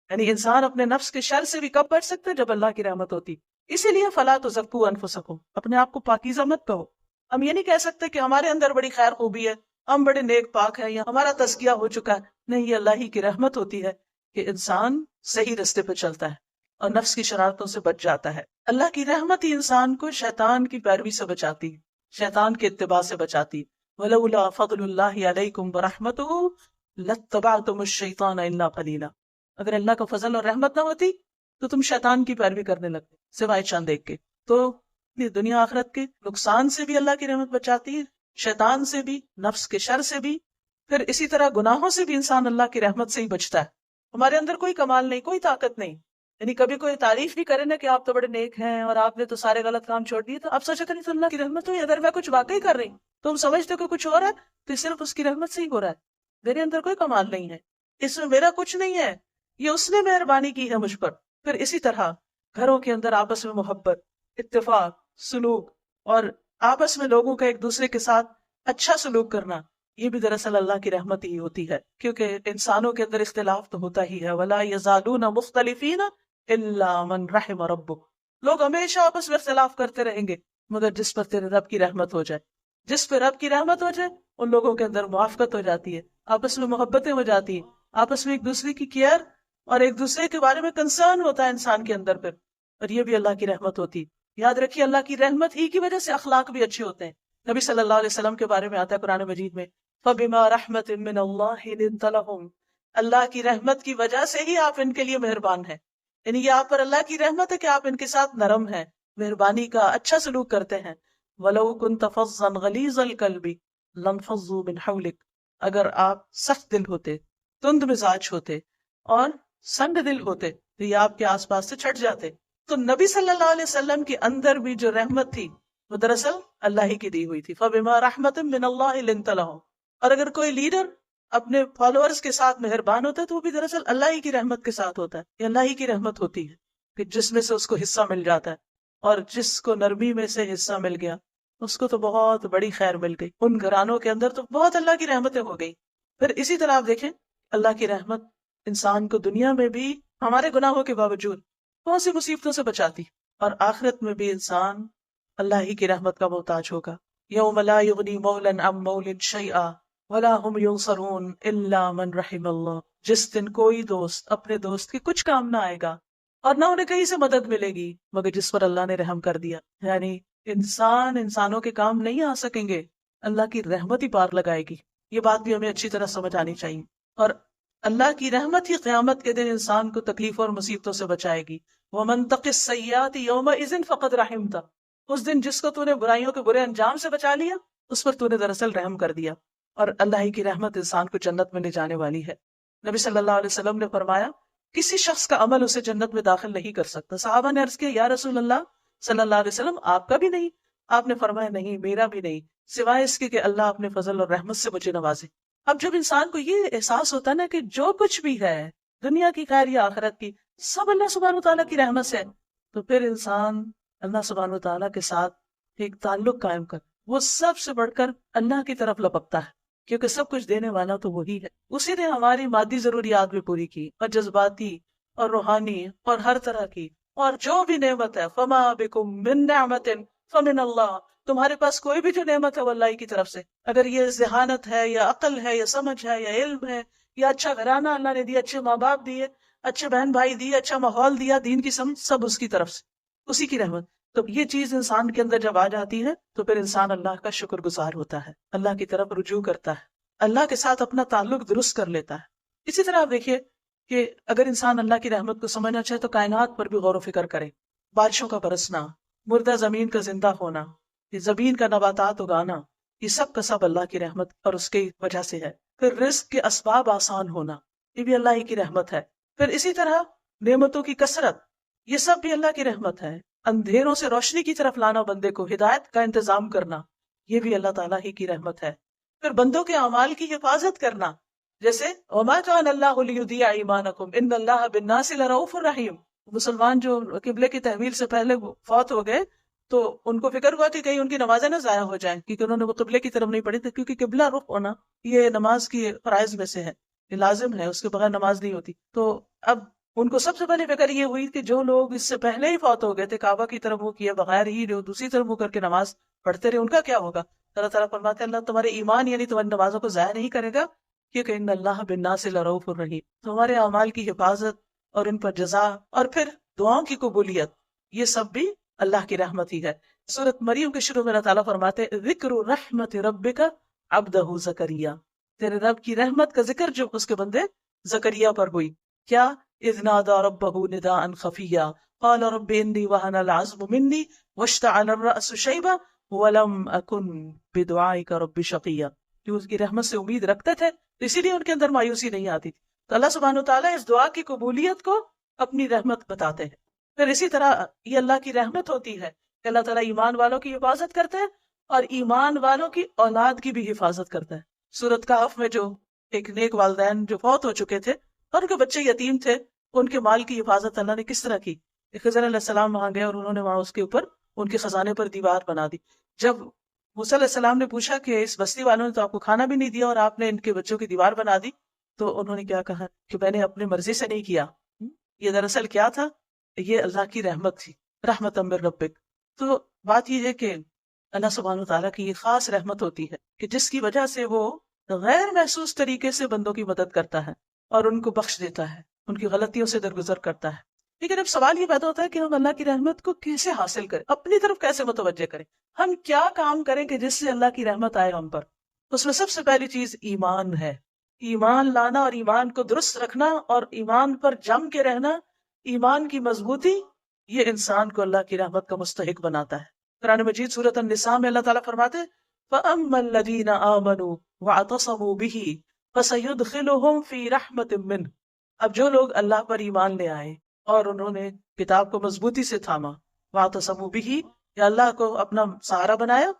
Speaker 1: یعنی انسان اپنے نفس کے شر سے بھی کب بچ سکتا ہے؟ جب اللہ کی رحمت ہوتی۔ اسی لیے فَلَا تُزَكُّوا أَنفُسَكُمْ، اپنے آپ کو پاکیزہ مت کہو، ہم یہ نہیں کہہ سکتے کہ ہمارے اندر بڑی خیر خوبی ہے، ہم بڑے نیک پاک ہیں یا ہمارا تزکیہ ہو چکا ہے. نہیں، یہ اللہ ہی کی رحمت ہوتی ہے کہ انسان صحیح رستے پہ چلتا ہے اور نفس کی شرارتوں سے بچ جاتا ہے. اللہ کی رحمت ہی انسان کو شیطان کی پیروی سے بچاتی، شیطان کے اتباع سے بچاتی. وَلَوْلَا فَضْلُ اللَّهِ عَلَيْكُمْ وَرَحْمَتُهُ لَاتَّبَعْتُمُ الشَّيْطَانَ إِلَّا قَلِيلًا. اگر اللہ کا فضل اور رحمت نہ ہوتی تو تم شیطان کی پیروی کرنے لگتے سوائے چند ایک کے. تو یہ دنیا آخرت کے نقصان سے بھی اللہ کی رحمت بچاتی ہے، شیطان سے بھی، نفس کے شر سے بھی. پھر اسی طرح گناہوں سے بھی انسان اللہ کی رحمت سے ہی بچتا ہے. ہمارے اندر کوئی کمال نہیں، کوئی طاقت نہیں. یعنی کبھی کوئی تعریف بھی کرے نا کہ آپ تو بڑے نیک ہیں اور آپ نے تو سارے غلط کام چھوڑ دیے، تو آپ سوچتے نہیں تو اللہ کی رحمت ہوئی. اگر میں کچھ واقعی کر رہی ہوں تو ہم سمجھتے کہ کچھ ہو رہا ہے تو صرف اس کی رحمت سے ہی ہو رہا ہے. میرے اندر کوئی کمال نہیں ہے، اس میں میرا کچھ نہیں ہے، یہ اس نے مہربانی کی ہے مجھ پر. پھر اسی طرح گھروں کے اندر آپس میں محبت، اتفاق، سلوک اور آپس میں لوگوں کا ایک دوسرے کے ساتھ اچھا سلوک کرنا، یہ بھی دراصل اللہ کی رحمت ہی ہوتی ہے. کیونکہ انسانوں کے اندر اختلاف تو ہوتا ہی ہے. وَلَا يَزَالُونَ مُخْتَلِفِينَ إِلَّا مَنْ رَحِمَ رَبُّكَ. لوگ ہمیشہ آپس میں اختلاف کرتے رہیں گے مگر جس پر تیرے رب کی رحمت ہو جائے، جس پہ رب کی رحمت ہو جائے، ان لوگوں کے اندر موافقت ہو جاتی ہے، آپس میں محبتیں ہو جاتی ہیں، آپس میں ایک دوسرے کی کیئر اور ایک دوسرے کے بارے میں کنسرن ہوتا ہے انسان کے اندر پھر. اور یہ بھی اللہ کی رحمت ہوتی. یاد رکھیے اللہ کی رحمت ہی کی وجہ سے اخلاق بھی اچھے ہوتے ہیں. نبی صلی اللہ علیہ وسلم کے بارے میں آتا ہے قرآن مجید میں فَبِمَا رَحْمَةٍ مِّنَ اللَّهِ لِنتَ لَهُمْ. اللہ کی رحمت کی وجہ سے ہی آپ ان کے لیے مہربان ہیں. یعنی یہ آپ پر اللہ کی رحمت ہے کہ آپ ان کے ساتھ نرم ہیں، مہربانی کا اچھا سلوک کرتے ہیں. وَلَوْ كُنْتَ فَظًّا غَلِيظَ الْقَلْبِ لَانفَضُّوا مِنْ حَوْلِكَ. اگر آپ سخت دل ہوتے، تند مزاج ہوتے اور سنگ دل ہوتے تو یہ آپ کے آس پاس سے چھٹ جاتے. تو نبی صلی اللہ علیہ وسلم کے اندر بھی جو رحمت تھی وہ دراصل اللہ ہی کی دی ہوئی تھی. فَبِمَا رَحْمَةٍ مِّنَ اللَّهِ لِنتَ لَهُمْ. اور اگر کوئی لیڈر اپنے فالوورز کے ساتھ مہربان ہوتا ہے تو وہ بھی دراصل اللہ ہی کی رحمت کے ساتھ ہوتا ہے. یہ اللہ ہی کی رحمت ہوتی ہے کہ جس میں سے اس کو حصہ مل جاتا ہے، اور جس کو نرمی میں سے حصہ مل گیا اس کو تو بہت بڑی خیر مل گئی. ان گھرانوں کے اندر تو بہت اللہ کی رحمتیں ہو گئی. پھر اسی طرح آپ دیکھیں اللہ کی رحمت انسان کو دنیا میں بھی ہمارے گناہوں کے باوجود بہت سی مصیبتوں سے بچاتی، اور آخرت میں بھی انسان اللہ ہی کی رحمت کا محتاج ہوگا. یوم لا یغنی مولا عن مولا شیئا ولا هم ینصرون الا من رحم اللہ. جس دن کوئی دوست اپنے دوست کے کچھ کام نہ آئے گا اور نہ انہیں کہیں سے مدد ملے گی مگر جس پر اللہ نے رحم کر دیا. یعنی انسانوں کے کام نہیں آ سکیں گے، اللہ کی رحمت ہی پار لگائے گی. یہ بات بھی ہمیں اچھی طرح سمجھ آنی چاہیے. اور اللہ کی رحمت ہی قیامت کے دن انسان کو تکلیفوں اور مصیبتوں سے بچائے گی. وَمَن تَقِ السَّيِّئَاتِ يَوْمَئِذٍ فَقَدْ رَحِمْتَ. اس دن جس کو تو نے برائیوں کے برے انجام سے بچا لیا اس پر تو نے دراصل رحم کر دیا. اور اللہ ہی کی رحمت انسان کو جنت میں لے جانے والی ہے. نبی صلی اللہ علیہ وسلم نے فرمایا کسی شخص کا عمل اسے جنت میں داخل نہیں کر سکتا. صحابہ نے عرض کیا یا رسول اللہ صلی اللہ علیہ وسلم آپ کا بھی نہیں؟ آپ نے فرمایا نہیں، میرا بھی نہیں، سوائے اس کے کہ اللہ اپنے فضل اور رحمت سے مجھے نوازے. اب جب انسان کو یہ احساس ہوتا ہے نا کہ جو کچھ بھی ہے دنیا کی خیر یا آخرت کی سب اللہ سبحانہ وتعالیٰ کی رحمت سے، تو پھر انسان اللہ سبحانہ وتعالیٰ کے ساتھ ایک تعلق قائم کر وہ سب سے بڑھ کر اللہ کی طرف لپکتا ہے، کیونکہ سب کچھ دینے والا تو وہی ہے. اسی نے ہماری مادی ضروریات بھی پوری کی اور جذباتی اور روحانی اور ہر طرح کی، اور جو بھی نعمت ہے فما بکم من نعمت فمن اللہ. تمہارے پاس کوئی بھی جو نعمت ہے وہ اللہ کی طرف سے. اگر یہ ذہانت ہے یا عقل ہے یا سمجھ ہے یا علم ہے یا اچھا گھرانہ اللہ نے دیا، اچھے ماں باپ دیے، اچھے بہن بھائی دیے، اچھا ماحول دیا، دین کی سمجھ، سب اس کی طرف سے، اسی کی رحمت. تو یہ چیز انسان کے اندر جب آ جاتی ہے تو پھر انسان اللہ کا شکر گزار ہوتا ہے، اللہ کی طرف رجوع کرتا ہے، اللہ کے ساتھ اپنا تعلق درست کر لیتا ہے. اسی طرح آپ دیکھیے کہ اگر انسان اللہ کی رحمت کو سمجھنا چاہے تو کائنات پر بھی غور و فکر کرے. بارشوں کا برسنا، مردہ زمین کا زندہ ہونا، یہ زمین کا نباتات اگانا، یہ سب کا سب اللہ کی رحمت اور اس کی وجہ سے ہے. پھر رزق کے اسباب آسان ہونا، یہ بھی اللہ ہی کی رحمت ہے. پھر اسی طرح نعمتوں کی کثرت، یہ سب بھی اللہ کی رحمت ہے. اندھیروں سے روشنی کی طرف لانا، بندے کو ہدایت کا انتظام کرنا، یہ بھی اللہ تعالیٰ ہی کی رحمت ہے. پھر بندوں کے اعمال کی حفاظت کرنا، جیسے وَمَا كَانَ اللَّهُ لِيُضِيعَ إِيمَانَكُمْ إِنَّ اللَّهَ بِالنَّاسِ لَرَءُوفٌ رَحِيمٌ. مسلمان جو قبلے کی تحویل سے پہلے فوت ہو گئے تو ان کو فکر ہوا کہ کہیں ان کی نمازیں نہ ضائع ہو جائیں، کیونکہ انہوں نے وہ قبلے کی طرف نہیں پڑھی تھی. کیونکہ قبلہ رخ ہونا یہ نماز کی فرائض میں سے ہے، یہ لازم ہے، اس کے بغیر نماز نہیں ہوتی. تو اب ان کو سب سے پہلے فکر یہ ہوئی کہ جو لوگ اس سے پہلے ہی فوت ہو گئے تھے کعبہ کی طرف منہ کیے بغیر ہی جو دوسری طرف منہ کر کے نماز پڑھتے رہے، ان کا کیا ہوگا؟ اللہ تعالیٰ فرماتے ہیں اللہ تمہارے ایمان یعنی تمہاری نمازوں کو ضائع نہیں کرے گا، کیونکہ ان اللہ بالناس لرؤوف الرحیم، تمہارے اعمال کی حفاظت اور ان پر جزا اور پھر دعاؤں کی قبولیت، یہ سب بھی اللہ کی رحمت ہی ہے۔ سورۃ مریم کے شروع میں اللہ تعالیٰ فرماتے ہیں ذکر رحمت ربک عبدہ زکریا، تیرے رب کی رحمت کا ذکر جو اس کے بندے زکریا پر ہوئی، کیا؟ اذ نادى ربه نداء خفيا قال رب اني وهن العظم مني واشتعل الراس شيبا ولم اكن بدعائك رب شقيا، جو اس کی رحمت سے امید رکھتے تھے اسی لیے ان کے اندر مایوسی نہیں آتی تھی۔ تو اللہ سبحانہ وتعالیٰ اس دعا کی قبولیت کو اپنی رحمت بتاتے ہیں۔ پھر اسی طرح یہ اللہ کی رحمت ہوتی ہے کہ اللہ تعالیٰ ایمان والوں کی حفاظت کرتے ہیں اور ایمان والوں کی اولاد کی بھی حفاظت کرتا ہے۔ سورۃ کہف میں جو ایک نیک والدین جو فوت ہو چکے تھے اور ان کے بچے یتیم تھے، ان کے مال کی حفاظت اللہ نے کس طرح کی؟ خضر علیہ السلام وہاں گئے اور انہوں نے وہاں اس کے اوپر ان کے خزانے پر دیوار بنا دی۔ جب موسیٰ علیہ السلام نے پوچھا کہ اس بستی والوں نے تو آپ کو کھانا بھی نہیں دیا اور آپ نے ان کے بچوں کی دیوار بنا دی، تو انہوں نے کیا کہا کہ میں نے اپنی مرضی سے نہیں کیا، یہ دراصل کیا تھا؟ یہ اللہ کی رحمت تھی، رحمت من ربک۔ تو بات یہ ہے کہ اللہ سبحانہ وتعالیٰ کی یہ خاص رحمت ہوتی ہے کہ جس کی وجہ سے وہ غیر محسوس طریقے سے بندوں کی مدد کرتا ہے اور ان کو بخش دیتا ہے، ان کی غلطیوں سے درگزر کرتا ہے۔ لیکن اب سوال یہ پیدا ہوتا ہے کہ ہم اللہ کی رحمت کو کیسے حاصل کریں، اپنی طرف کیسے متوجہ کریں، ہم کیا کام کریں کہ جس سے اللہ کی رحمت آئے ہم پر؟ اس میں سب سے پہلی چیز ایمان ہے، ایمان لانا اور ایمان کو درست رکھنا اور ایمان پر جم کے رہنا، ایمان کی مضبوطی، یہ انسان کو اللہ کی رحمت کا مستحق بناتا ہے۔ قرآن مجید سورۃ النساء میں اللہ تعالیٰ فرماتے فَأَمَّا الَّذِينَ آمَنُوا وَاعْتَصَمُوا بِهِ فَسَيُدْخِلُهُمْ فِي رَحْمَةٍ مِّنْهُ، اب جو لوگ اللہ پر ایمان لے آئے اور انہوں نے کتاب کو مضبوطی سے تھاما، وَاعْتَصَمُوا بِهِ، یا اللہ کو اپنا سہارا بنایا،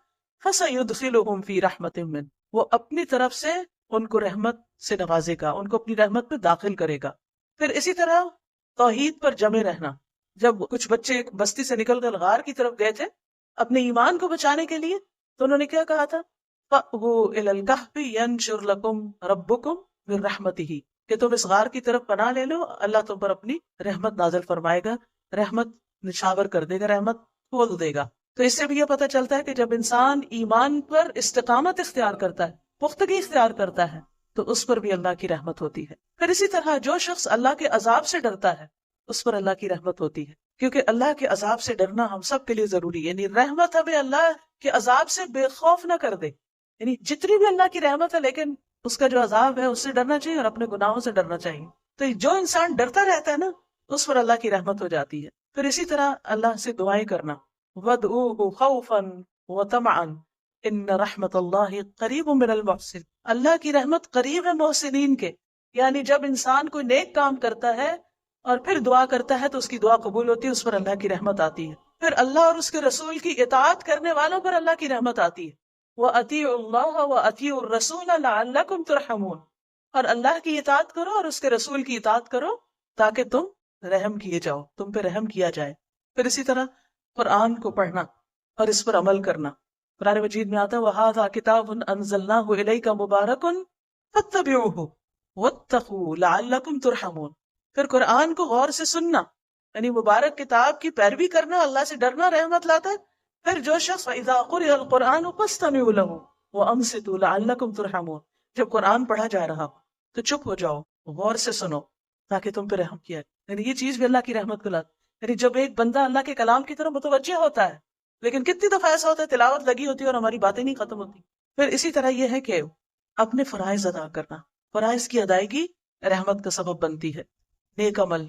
Speaker 1: فَسَيُدْخِلُهُمْ فِي رَحْمَةٍ مِّنْهُ، وہ اپنی طرف سے ان کو رحمت سے نوازے گا، ان کو اپنی رحمت میں داخل کرے گا۔ پھر اسی طرح توحید پر جمے رہنا، جب کچھ بچے ایک بستی سے نکل کر غار کی طرف گئے تھے اپنے ایمان کو بچانے کے لیے، تو انہوں نے کیا کہا تھا؟ فَأْوُوا إِلَى الْكَهْفِ يَنشُرْ لَكُمْ رَبُّكُمْ مِنْ رَحْمَتِهِ، کہ تم اس غار کی طرف پناہ لے لو، اللہ تم پر اپنی رحمت نازل فرمائے گا، رحمت نشاور کر دے گا، رحمت کھول دے گا۔ تو اس سے بھی یہ پتہ چلتا ہے کہ جب انسان ایمان پر استقامت اختیار کرتا ہے، پختگی اختیار کرتا ہے، تو اس پر بھی اللہ کی رحمت ہوتی ہے۔ پھر اسی طرح جو شخص اللہ کے عذاب سے ڈرتا ہے اس پر اللہ کی رحمت ہوتی ہے، کیونکہ اللہ کے عذاب سے ڈرنا ہم سب کے لیے ضروری ہے۔ یعنی رحمت ہمیں اللہ کے عذاب سے بے خوف نہ کر دے، یعنی جتنی بھی اللہ کی رحمت ہے لیکن اس کا جو عذاب ہے اس سے ڈرنا چاہیے اور اپنے گناہوں سے ڈرنا چاہیے۔ تو جو انسان ڈرتا رہتا ہے نا، اس پر اللہ کی رحمت ہو جاتی ہے۔ پھر اسی طرح اللہ سے دعائیں کرنا، وَادْعُوهُ خَوْفًا وَطَمَعًا إِنَّ رَحْمَتَ اللَّهِ قَرِيبٌ مِّنَ الْمُحْسِنِينَ، اللہ کی رحمت قریب ہے محسنین کے، یعنی جب انسان کوئی نیک کام کرتا ہے اور پھر دعا کرتا ہے تو اس کی دعا قبول ہوتی ہے، اس پر اللہ کی رحمت آتی ہے۔ پھر اللہ اور اس کے رسول کی اطاعت کرنے والوں پر اللہ کی رحمت آتی ہے، وَأَطِيعُوا اللَّهَ وَأَطِيعُوا الرَّسُولَ لَعَلَّكُمْ تُرْحَمُونَ، اور اللہ کی اطاعت کرو اور اس کے رسول کی اطاعت کرو تاکہ تم رحم کیے جاؤ، تم پہ رحم کیا جائے۔ پھر اسی طرح قرآن کو پڑھنا اور اس پر عمل کرنا۔ قرآن مجید میں آتا ہے وَهَذَا كِتَابٌ أَنزَلْنَاهُ إِلَيْكَ مُبَارَكٌ فَاتَّبِعُوهُ وَاتَّقُوا لَعَلَّكُمْ تُرْحَمُونَ۔ پھر قرآن کو غور سے سننا، یعنی مبارک کتاب کی پیروی کرنا، اللہ سے ڈرنا رحمت لاتا ہے۔ پھر جو شخص وَإِذَا قُرِئَ الْقُرْآنُ فَاسْتَمِعُوا لَهُ وَأَنصِتُوا لَعَلَّكُمْ تُرْحَمُونَ، جب قرآن پڑھا جا رہا ہو تو چپ ہو جاؤ، غور سے سنو تاکہ تم پہ رحم کیا جائے۔ یعنی یہ چیز بھی اللہ کی رحمت کو لاتی ہے۔ یعنی جب ایک بندہ اللہ کے کلام کی طرف متوجہ ہوتا ہے، لیکن کتنی دفعہ ایسا ہوتا ہے تلاوت لگی ہوتی ہے اور ہماری باتیں نہیں ختم ہوتی۔ پھر اسی طرح یہ ہے کہ اپنے فرائض ادا کرنا، فرائض کی ادائیگی رحمت کا سبب بنتی ہے۔ نیک عمل،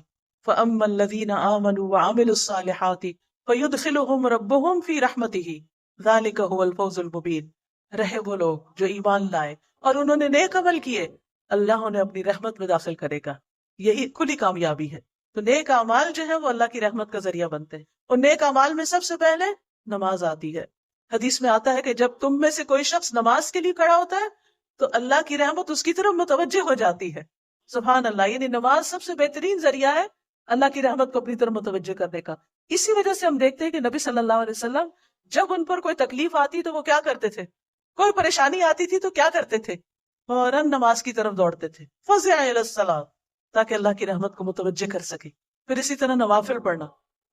Speaker 1: فَأَمَّا الَّذِينَ آمَنُوا وَعَمِلُوا الصَّالِحَاتِ فَيُدْخِلُهُمْ رَبُّهُمْ فِي رَحْمَتِهِ ذَلِكَ هُوَ الْفَوْزُ الْمُبِينُ، رہے وہ لوگ جو ایمان لائے اور انہوں نے نیک عمل کیے، اللہ انہیں اپنی رحمت میں داخل کرے گا، یہی کھلی کامیابی ہے۔ تو نیک اعمال جو ہے وہ اللہ کی رحمت کا ذریعہ بنتے ہیں، اور نیک اعمال میں سب سے پہلے نماز آتی ہے۔ حدیث میں آتا ہے کہ جب تم میں سے کوئی شخص نماز کے لیے کھڑا ہوتا ہے تو اللہ کی رحمت اس کی طرف متوجہ ہو جاتی ہے۔ سبحان اللہ، یعنی نماز سب سے بہترین ذریعہ ہے اللہ کی رحمت کو اپنی طرف متوجہ کرنے کا۔ اسی وجہ سے ہم دیکھتے ہیں کہ نبی صلی اللہ علیہ وسلم جب ان پر کوئی تکلیف آتی تو وہ کیا کرتے تھے، کوئی پریشانی آتی تھی تو کیا کرتے تھے، فوراً نماز کی طرف دوڑتے تھے، فزع الی الصلاۃ، تاکہ اللہ کی رحمت کو متوجہ کر سکے۔ پھر اسی طرح نوافل پڑھنا،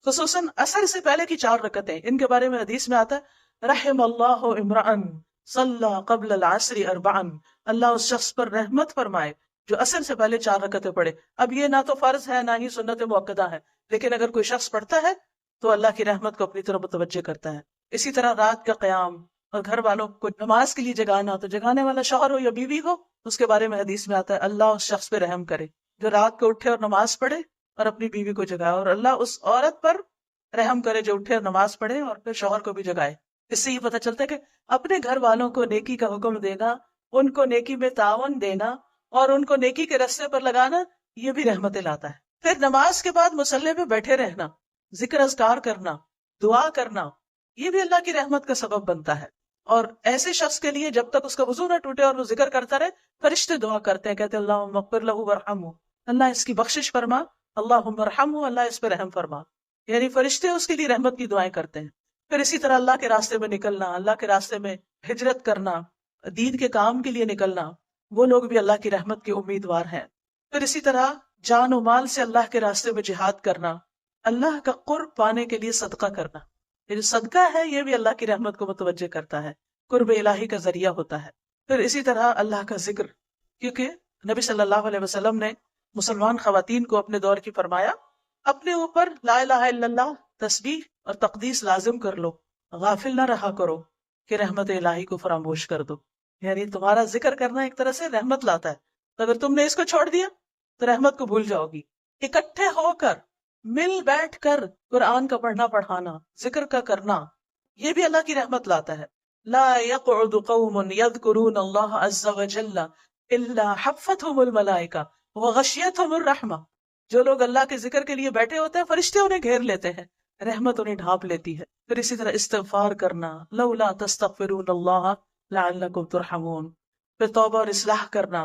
Speaker 1: خصوصاً عصر سے پہلے کی 4 رکعتیں، ان کے بارے میں حدیث میں آتا ہے رحم اللہ امرأن صلی قبل العصر اربعا، اللہ اس شخص پر رحمت فرمائے جو عصر سے پہلے 4 رکعتیں پڑھے. اب یہ نہ تو فرض ہے نہ ہی سنت مؤکدہ ہے، لیکن اگر کوئی شخص پڑھتا ہے تو اللہ کی رحمت کو اپنی طرف متوجہ کرتا ہے. اسی طرح رات کا قیام اور گھر والوں کو نماز کے لیے جگانا، تو جگانے والا شوہر ہو یا بیوی ہو، اس کے بارے میں حدیث میں آتا ہے اللہ اس شخص پہ رحم کرے جو رات کو اٹھے اور نماز پڑھے اور اپنی بیوی کو جگائے، اور اللہ اس عورت پر رحم کرے جو اٹھے اور نماز پڑھے اور پھر شوہر کو بھی جگائے. اس سے یہ پتہ چلتا ہے کہ اپنے گھر والوں کو نیکی کا حکم دینا، ان کو نیکی میں تعاون دینا اور ان کو نیکی کے راستے پر لگانا، یہ بھی رحمت لاتا ہے. پھر نماز کے بعد مصلی پہ بیٹھے رہنا، ذکر اذکار کرنا، دعا کرنا، یہ بھی اللہ کی رحمت کا سبب بنتا ہے. اور ایسے شخص کے لیے جب تک اس کا وضو نہ ٹوٹے اور وہ ذکر کرتا رہے، فرشتے دعا کرتے ہیں، کہتے ہیں اللہم اغفر لہ ورحمہ، اللہ اس کی بخشش فرما، اللہم ارحمہ، اللہ اس پہ رحم فرما. یعنی فرشتے اس کے لیے رحمت کی دعائیں کرتے ہیں. پھر اسی طرح اللہ کے راستے میں نکلنا، اللہ کے راستے میں ہجرت کرنا، دین کے کام کے لیے نکلنا، وہ لوگ بھی اللہ کی رحمت کے امیدوار ہیں. پھر اسی طرح جان و مال سے اللہ کے راستے میں جہاد کرنا، اللہ کا قرب پانے کے لیے صدقہ کرنا. یہ جو صدقہ ہے یہ بھی اللہ کی رحمت کو متوجہ کرتا ہے، قرب الہی کا ذریعہ ہوتا ہے. پھر اسی طرح اللہ کا ذکر، کیونکہ نبی صلی اللہ علیہ وسلم نے مسلمان خواتین کو اپنے دور کی فرمایا اپنے اوپر لا الہ الا اللہ تسبیح اور تقدیس لازم کر لو، غافل نہ رہا کرو کہ رحمت الہی کو فراموش کر دو. یعنی تمہارا ذکر کرنا ایک طرح سے رحمت لاتا ہے، تو اگر تم نے اس کو چھوڑ دیا تو رحمت کو بھول جاؤ گی. اکٹھے ہو کر مل بیٹھ کر قرآن کا پڑھنا پڑھانا، ذکر کا کرنا، یہ بھی اللہ کی رحمت لاتا ہے. لا يقعد قوم يذكرون الله عز وجل الا حفتهم الملائکہ وغشیتهم الرحمہ. جو لوگ اللہ کے ذکر کے لیے بیٹھے ہوتے ہیں فرشتے انہیں گھیر لیتے ہیں، رحمت انہیں ڈھانپ لیتی ہے. پھر اسی طرح استغفار کرنا، لولا تستغفرون اللہ لعلکم ترحمون. پھر توبہ اور اصلاح کرنا،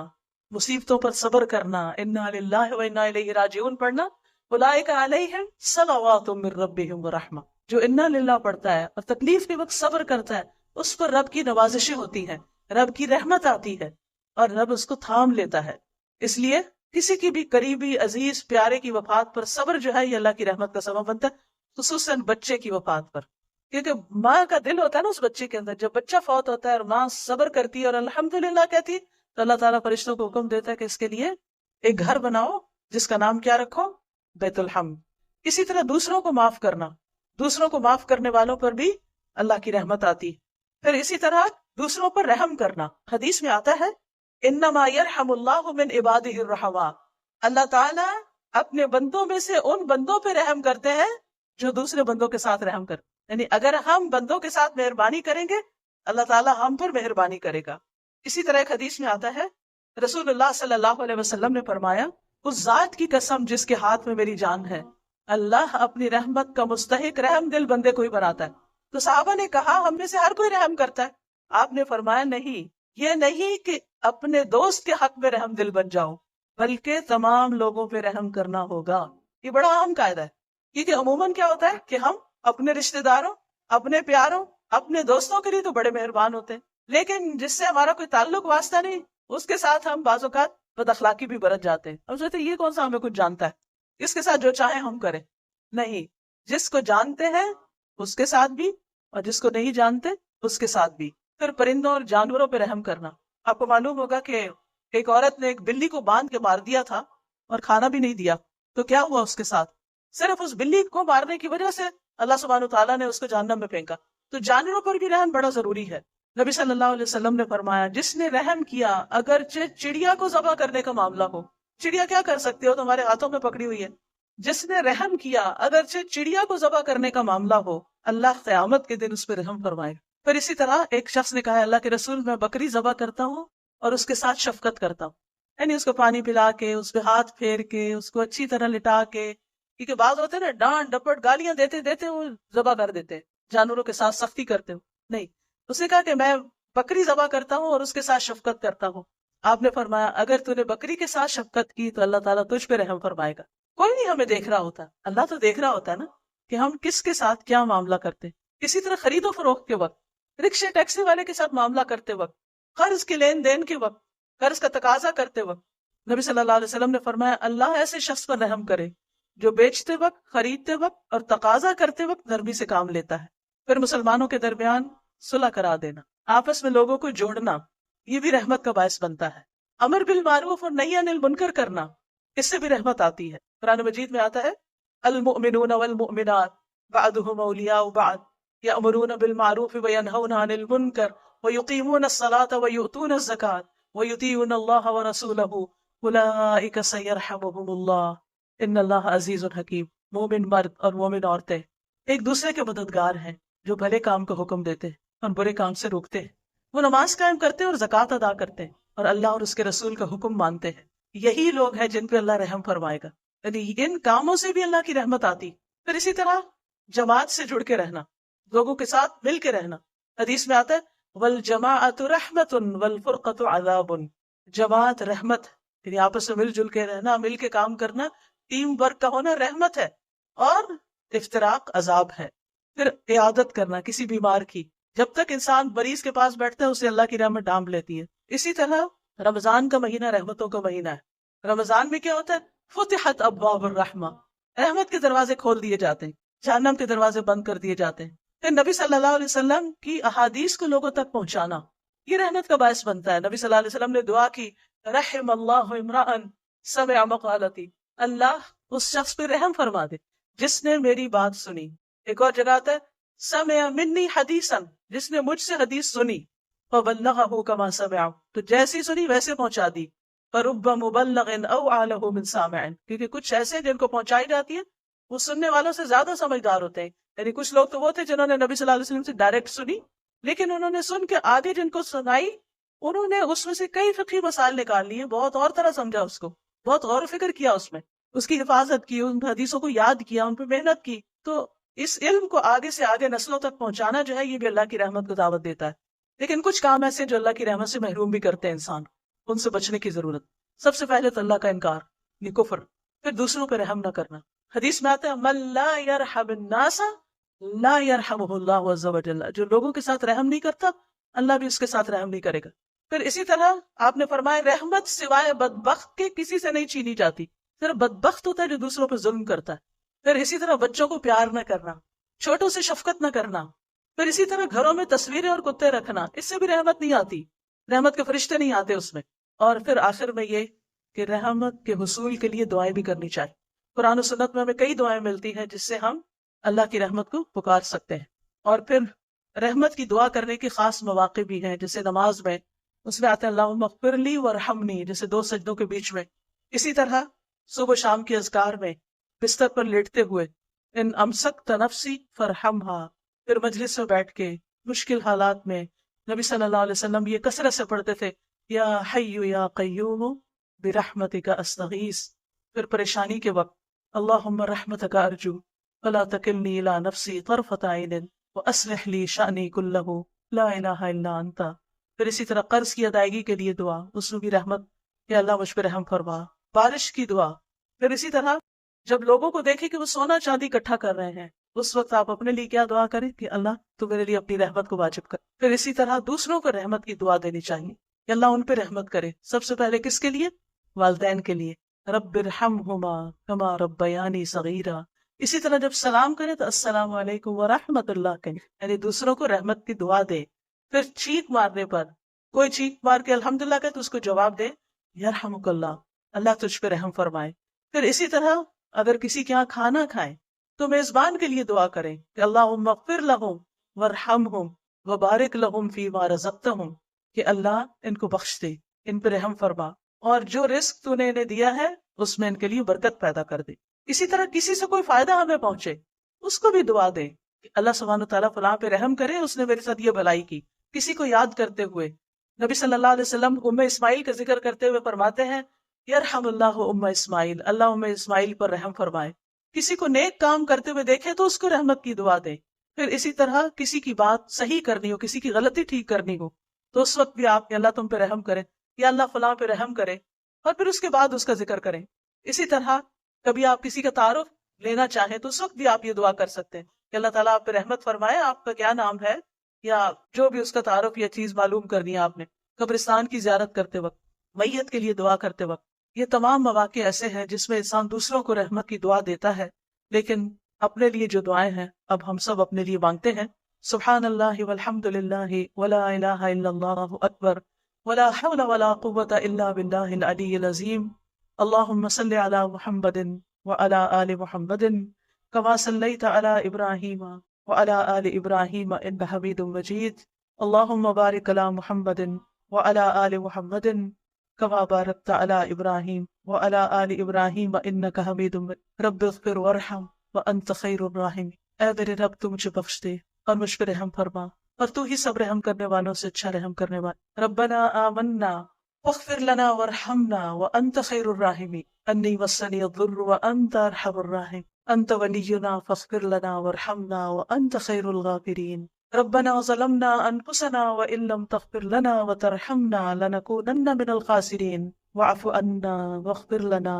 Speaker 1: مصیبتوں پر صبر کرنا، انا للہ و انا الیہ راجعون پڑھنا، اولئک علیہم صلوات من ربہم ورحمہ. جو انا للہ پڑھتا ہے اور تکلیف کے وقت صبر کرتا ہے، اس پر رب کی نوازشیں ہوتی ہیں، رب کی رحمت آتی ہے اور رب اس کو تھام لیتا ہے. اس لیے کسی کی بھی قریبی عزیز پیارے کی وفات پر صبر جو ہے یہ اللہ کی رحمت کا سبب بنتا ہے، خصوصاً بچے کی وفات پر. کیونکہ ماں کا دل ہوتا ہے نا اس بچے کے اندر، جب بچہ فوت ہوتا ہے اور ماں صبر کرتی ہے اور الحمدللہ کہتی ہے، تو اللہ تعالیٰ فرشتوں کو حکم دیتا ہے کہ اس کے لیے ایک گھر بناؤ جس کا نام کیا رکھو؟ بیت الحمد. اسی طرح دوسروں کو معاف کرنا، دوسروں کو معاف کرنے والوں پر بھی اللہ کی رحمت آتی. پھر اسی طرح دوسروں پر رحم کرنا، حدیث میں آتا ہے انما یرحم اللہ من عبادہ الرحماء، اللہ تعالیٰ اپنے بندوں میں سے ان بندوں پہ رحم کرتے ہیں جو دوسرے بندوں کے ساتھ رحم کرتے. یعنی اگر ہم بندوں کے ساتھ مہربانی کریں گے اللہ تعالیٰ ہم پر مہربانی کرے گا. اسی طرح ایک حدیث میں آتا ہے رسول اللہ صلی اللہ علیہ وسلم نے فرمایا اس ذات کی قسم جس کے ہاتھ میں میری جان ہے، اللہ اپنی رحمت کا مستحق رحم دل بندے کو ہی بناتا ہے. تو صحابہ نے کہا ہم میں سے ہر کوئی رحم کرتا ہے. آپ نے فرمایا نہیں، یہ نہیں کہ اپنے دوست کے حق میں رحم دل بن جاؤ، بلکہ تمام لوگوں پہ رحم کرنا ہوگا. یہ بڑا اہم قاعدہ ہے، کیونکہ عموماً کیا ہوتا ہے کہ ہم اپنے رشتہ داروں، اپنے پیاروں، اپنے دوستوں کے لیے تو بڑے مہربان ہوتے ہیں، لیکن جس سے ہمارا کوئی تعلق واسطہ نہیں اس کے ساتھ ہم بعض اوقات بد اخلاقی بھی برت جاتے ہیں. ہم سوچتے ہیں یہ کون سا ہمیں کچھ جانتا ہے، اس کے ساتھ جو چاہیں ہم کریں. نہیں، جس کو جانتے ہیں اس کے ساتھ بھی اور جس کو نہیں جانتے اس کے ساتھ بھی. پھر پرندوں اور جانوروں پہ رحم کرنا. آپ کو معلوم ہوگا کہ ایک عورت نے ایک بلی کو باندھ کے مار دیا تھا اور کھانا بھی نہیں دیا، تو کیا ہوا اس کے ساتھ؟ صرف اس بلی کو مارنے کی وجہ سے اللہ سبحانہ تعالیٰ نے اس کو جہنم میں پھینکا. تو جانوروں پر بھی رحم بڑا ضروری ہے. نبی صلی اللہ علیہ وسلم نے فرمایا جس نے رحم کیا، اگرچہ چڑیا کو ذبح کرنے کا معاملہ ہو، چڑیا کیا کر سکتے ہو، تمہارے ہاتھوں میں پکڑی ہوئی ہے، جس نے رحم کیا اگرچہ چڑیا کو ذبح کرنے کا معاملہ ہو، اللہ قیامت کے دن اس پہ رحم فرمائے. پھر اسی طرح ایک شخص نے کہا اللہ کے رسول میں بکری ذبح کرتا ہوں اور اس کے ساتھ شفقت کرتا ہوں، یعنی اس کو پانی پلا کے، اس پہ ہاتھ پھیر کے، اس کو اچھی طرح لٹا کے، کیونکہ بعض ہوتے ہیں نا ڈانٹ ڈپٹ گالیاں دیتے دیتے وہ ذبح کر دیتے، جانوروں کے ساتھ سختی کرتے ہو. نہیں، اس نے کہا کہ میں بکری ذبح کرتا ہوں اور اس کے ساتھ شفقت کرتا ہوں. آپ نے فرمایا اگر تو نے بکری کے ساتھ شفقت کی تو اللہ تعالیٰ تجھ پہ رحم فرمائے گا. کوئی نہیں ہمیں دیکھ رہا ہوتا، اللہ تو دیکھ رہا ہوتا ہے نا کہ ہم کس کے ساتھ کیا معاملہ کرتے. اسی طرح خرید و فروخت کے وقت، رکشے ٹیکسی والے کے ساتھ معاملہ کرتے وقت، قرض کے لین دین کے وقت، قرض کا تقاضا کرتے وقت، نبی صلی اللہ علیہ وسلم نے فرمایا اللہ ایسے شخص پر رحم کرے جو بیچتے وقت، خریدتے وقت اور تقاضا کرتے وقت نرمی سے کام لیتا ہے. پھر مسلمانوں کے درمیان صلح کرا دینا، آپس میں لوگوں کو جوڑنا، یہ بھی رحمت کا باعث بنتا ہے۔ امر بالمعروف اور نہی عن المنکر کرنا، اس سے بھی رحمت آتی ہے۔ قرآن مجید میں آتا ہے المؤمنون والمؤمنات بعضهم اولیاء بعض یأمرون بالمعروف وینہون عن المنکر ویقیمون الصلاة ویؤتون الزکاة ویطیعون اللہ ورسولہ اولئک سیرحمهم اللہ ان اللہ عزیز حکیم۔ مومن مرد اور مومن عورتیں ایک دوسرے کے مددگار ہیں جو بھلے کام کا حکم دیتے ہیں اور برے کام سے روکتے ہیں، وہ نماز قائم کرتے ہیں اور زکوٰۃ ادا کرتے ہیں اور اللہ اور اس کے رسول کا حکم مانتے ہیں۔ یہی لوگ ہیں جن پہ اللہ رحم فرمائے گا، یعنی ان کاموں سے بھی اللہ کی رحمت آتی۔ پھر اسی طرح جماعت سے جڑ کے رہنا، لوگوں کے ساتھ مل کے رہنا۔ حدیث میں آتا ہے والجماعت رحمت والفرقۃ عذاب، جماعت رحمت، یعنی آپس میں مل جل کے رہنا، مل کے کام کرنا، ٹیم ورک کا ہونا رحمت ہے، اور افتراق عذاب ہے۔ پھر عیادت کرنا کسی بیمار کی، جب تک انسان مریض کے پاس بیٹھتا ہے اسے اللہ کی رحمت ڈھانپ لیتی ہے۔ اسی طرح رمضان کا مہینہ رحمتوں کا مہینہ ہے۔ رمضان میں کیا ہوتا ہے؟ فتحت ابواب الرحمہ، رحمت کے دروازے کھول دیے جاتے ہیں، جہنم کے دروازے بند کر دیے جاتے ہیں۔ پھر نبی صلی اللہ علیہ وسلم کی احادیث کو لوگوں تک پہنچانا، یہ رحمت کا باعث بنتا ہے۔ نبی صلی اللہ علیہ وسلم نے دعا کی رحم اللہ امرأ سمع مقالتی، اللہ اس شخص پہ رحم فرما دے جس نے میری بات سنی۔ ایک اور جگہ آتا ہے سمع منی حدیثا، جس نے مجھ سے حدیث سنی، فبلغہ کما سمع، تو جیسی سنی ویسے پہنچا دی۔ فرب مبلغ اوعى له من سامع، کیونکہ کچھ ایسے جن کو پہنچائی جاتی ہے وہ سننے والوں سے زیادہ سمجھدار ہوتے ہیں۔ یعنی کچھ لوگ تو وہ تھے جنہوں نے نبی صلی اللہ علیہ وسلم سے ڈائریکٹ سنی، لیکن انہوں نے سن کے آگے جن کو سنائی انہوں نے اس میں سے کئی فقہی مسائل نکال لیے، بہت اور طرح سمجھا اس کو، بہت غور و فکر کیا اس میں، اس کی حفاظت کی، ان حدیثوں کو یاد کیا، ان پہ محنت کی۔ تو اس علم کو آگے سے آگے نسلوں تک پہنچانا جو ہے یہ بھی اللہ کی رحمت کو دعوت دیتا ہے۔ لیکن کچھ کام ایسے جو اللہ کی رحمت سے محروم بھی کرتے ہیں انسان، ان سے بچنے کی ضرورت۔ سب سے پہلے تو اللہ کا انکار، یہ کفر۔ پھر دوسروں پہ رحم نہ کرنا، حدیث میں آتا ہے من لا یرحم الناس لا یرحمہ اللہ عز وجل، جو لوگوں کے ساتھ رحم نہیں کرتا اللہ بھی اس کے ساتھ رحم نہیں کرے گا۔ پھر اسی طرح آپ نے فرمایا رحمت سوائے بدبخت کے کسی سے نہیں چھینی جاتی، صرف بدبخت ہوتا ہے جو دوسروں پہ ظلم کرتا ہے۔ پھر اسی طرح بچوں کو پیار نہ کرنا، چھوٹوں سے شفقت نہ کرنا۔ پھر اسی طرح گھروں میں تصویریں اور کتے رکھنا، اس سے بھی رحمت نہیں آتی، رحمت کے فرشتے نہیں آتے اس میں۔ اور پھر آخر میں یہ کہ رحمت کے حصول کے لیے دعائیں بھی کرنی چاہیے۔ قرآن و سنت میں ہمیں کئی دعائیں ملتی ہیں جس سے ہم اللہ کی رحمت کو پکار سکتے ہیں۔ اور پھر رحمت کی دعا کرنے کے خاص مواقع بھی ہیں، جیسے نماز میں اس میں آتے ہیں اللہم اغفر لی وارحمنی، جیسے دو سجدوں کے بیچ میں۔ اسی طرح صبح و شام کے اذکار میں بستر پر لیٹتے ہوئے ان امسکت نفسی فرحمہا، پھر مجلس میں بیٹھ کے مشکل حالات میں نبی صلی اللہ علیہ وسلم یہ کثرت سے پڑھتے تھے یا حی یا قیوم برحمتک استغیث۔ پھر پریشانی کے وقت اللہم رحمتک ارجو فلا تکلنی الی نفسی طرفۃ عین واصلح لی شأنی کلہ لا الہ الا انت۔ پھر اسی طرح قرض کی ادائیگی کے لیے دعا، اس میں بھی رحمت کہ اللہ مجھ پہ رحم فرما۔ بارش کی دعا۔ پھر اسی طرح جب لوگوں کو دیکھے کہ وہ سونا چاندی اکٹھا کر رہے ہیں اس وقت آپ اپنے لیے کیا دعا کریں کہ اللہ تو میرے لیے اپنی رحمت کو واجب کر۔ پھر اسی طرح دوسروں کو رحمت کی دعا دینی چاہیے کہ اللہ ان پہ رحمت کرے۔ سب سے پہلے کس کے لیے؟ والدین کے لیے، رب ارحمہما کما ربیانی صغیرا۔ اسی طرح جب سلام کرے تو السلام علیکم ورحمۃ اللہ کہیں، یعنی دوسروں کو رحمت کی دعا دے۔ پھر چیخ مارنے پر کوئی چیخ مار کے الحمدللہ کہے تو اس کو جواب دے یرحمک اللہ، اللہ تجھ پہ رحم فرمائے۔ پھر اسی طرح اگر کسی کے یہاں کھانا کھائیں تو میزبان کے لیے دعا کریں کہ اللہم اغفر لہم وارحمہم وبارک لہم فیما رزقتہم، کہ اللہ ان کو بخش دے، ان پہ رحم فرما، اور جو رزق تو نے انہیں دیا ہے اس میں ان کے لیے برکت پیدا کر دے۔ اسی طرح کسی سے کوئی فائدہ ہمیں پہنچے اس کو بھی دعا دیں کہ اللہ سبحانہ تعالیٰ فلاں پہ رحم کرے، اس نے میرے ساتھ یہ بھلائی کی۔ کسی کو یاد کرتے ہوئے نبی صلی اللہ علیہ وسلم ام اسماعیل کا ذکر کرتے ہوئے فرماتے ہیں یرحم اللہ ام اسماعیل، اللہ ام اسماعیل پر رحم فرمائے۔ کسی کو نیک کام کرتے ہوئے دیکھے تو اس کو رحمت کی دعا دے۔ پھر اسی طرح کسی کی بات صحیح کرنی ہو، کسی کی غلطی ٹھیک کرنی ہو تو اس وقت بھی آپ کہ اللہ تم پہ رحم کرے یا اللہ فلاں پہ رحم کرے، اور پھر اس کے بعد اس کا ذکر کریں۔ اسی طرح کبھی آپ کسی کا تعارف لینا چاہیں تو اس وقت بھی آپ یہ دعا کر سکتے ہیں کہ اللہ تعالیٰ آپ پہ رحمت فرمائے، آپ کا کیا نام ہے، یا جو بھی اس کا تعارف یا چیز معلوم کرنی ہے آپ نے۔ قبرستان کی زیارت کرتے وقت، میت کے لیے دعا کرتے وقت، یہ تمام مواقع ایسے ہیں جس میں انسان دوسروں کو رحمت کی دعا دیتا ہے۔ لیکن اپنے لیے جو دعائیں ہیں اب ہم سب اپنے لیے مانگتے ہیں سبحان اللہ والحمد للہ ولا الہ الا اللہ اکبر ولا حول ولا قوة الا باللہ العلی العظیم اللہم صل علی محمد وعلی آل محمد كما صلیت علی ابراہیم وعلی آل ابراہیم انک حمید مجید اللہم بارک علی محمد وعلی آل محمد كما بارکت علی ابراہیم وعلی آل ابراہیم انک حمید مجید رب اغفر وارحم وانت خیر الراحمین۔ اے میرے رب تو مجھے بخش دے اور مجھ پہ رحم فرما، اور تو ہی سب رحم کرنے والوں سے اچھا رحم کرنے والا۔ ربنا آمنا فاغفر لنا وارحمنا وانت خیر الراحمین، انی مسنی الضر وانت ارحم الراحمین، انت ولینا فاغفر لنا وارحمنا وانت خیر الغافرین۔ ربنا ظلمنا انفسنا وان لم تغفر لنا وترحمنا لنکونن من الخاسرین واعف عنا واغفر لنا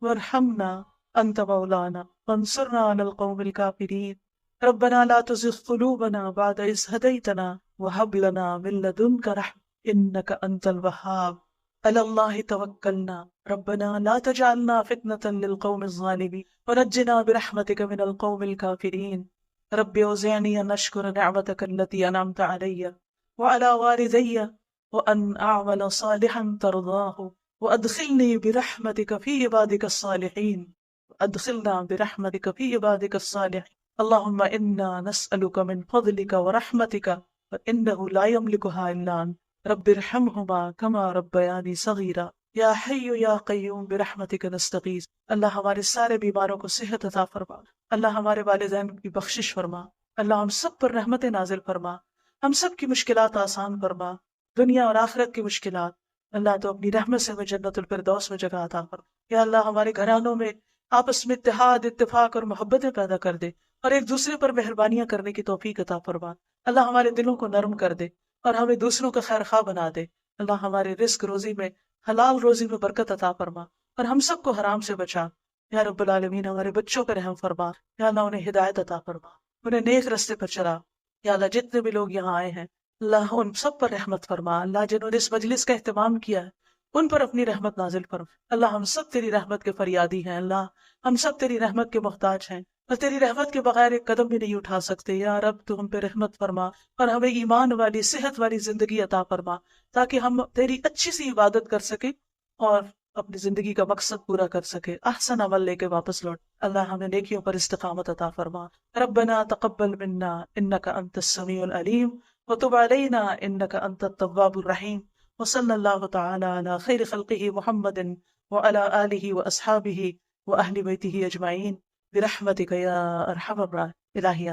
Speaker 1: وارحمنا انت مولانا فانصرنا على القوم الكافرين۔ ربنا لا تزغ قلوبنا بعد إذ هديتنا وهب لنا من لدنك رحمة إنك أنت الوهاب۔ على الله توكلنا ربنا لا تجعلنا فتنة للقوم الظالمين ونجنا برحمتك من القوم الكافرين۔ رب أوزعني أن أشكر نعمتك التي أنعمت علي وعلى والدي وأن أعمل صالحا ترضاه وأدخلني برحمتك في عبادك الصالحين ادخلنا برحمتك في عبادك الصالحين۔ اللهم إنا نسألك من فضلك ورحمتك فإنه لا يملكها إلا أنت رب ارحمهما كما ربياني صغيرا یا حی یا قیوم برحمتک نستغیث۔ اللہ ہمارے سارے بیماروں کو صحت عطا فرما، اللہ ہمارے والدین کی بخشش فرما، اللہ ہم سب پر رحمت نازل فرما، ہم سب کی مشکلات آسان فرما، دنیا اور آخرت کی مشکلات اللہ تو اپنی رحمت سے ہمیں جنت الفردوس میں جگہ عطا فرما۔ یا اللہ ہمارے گھرانوں میں آپس میں اتحاد، اتفاق اور محبتیں پیدا کر دے، اور ایک دوسرے پر مہربانیاں کرنے کی توفیق عطا فرما۔ اللہ ہمارے دلوں کو نرم کر دے اور ہمیں دوسروں کا خیر خواہ بنا دے۔ اللہ ہمارے رزق روزی میں، حلال روزی میں برکت عطا فرما، اور ہم سب کو حرام سے بچا۔ یا رب العالمین ہمارے بچوں پر رحم فرما، یا اللہ انہیں ہدایت عطا فرما، انہیں نیک رستے پر چلا۔ یا اللہ جتنے بھی لوگ یہاں آئے ہیں اللہ ان سب پر رحمت فرما۔ اللہ جنہوں نے اس مجلس کا اہتمام کیا ہے ان پر اپنی رحمت نازل فرما۔ اللہ ہم سب تیری رحمت کے فریادی ہیں، اللہ ہم سب تیری رحمت کے محتاج ہیں، اور تیری رحمت کے بغیر ایک قدم بھی نہیں اٹھا سکتے۔ یا رب تو ہم پہ رحمت فرما اور ہمیں ایمان والی، صحت والی زندگی عطا فرما، تاکہ ہم تیری اچھی سی عبادت کر سکیں اور اپنی زندگی کا مقصد پورا کر سکے، احسن عمل لے کے واپس لوٹ۔ اللہ ہمیں نیکیوں پر استقامت عطا فرما۔ ربنا تقبل منا انك انت السميع العليم وتب علينا انك انت التواب الرحيم، وصلى الله تعالى على خير خلقه محمد وعلى آله وأصحابه وأهل بيته أجمعين برحمتك يا أرحم الراحمين۔ الہی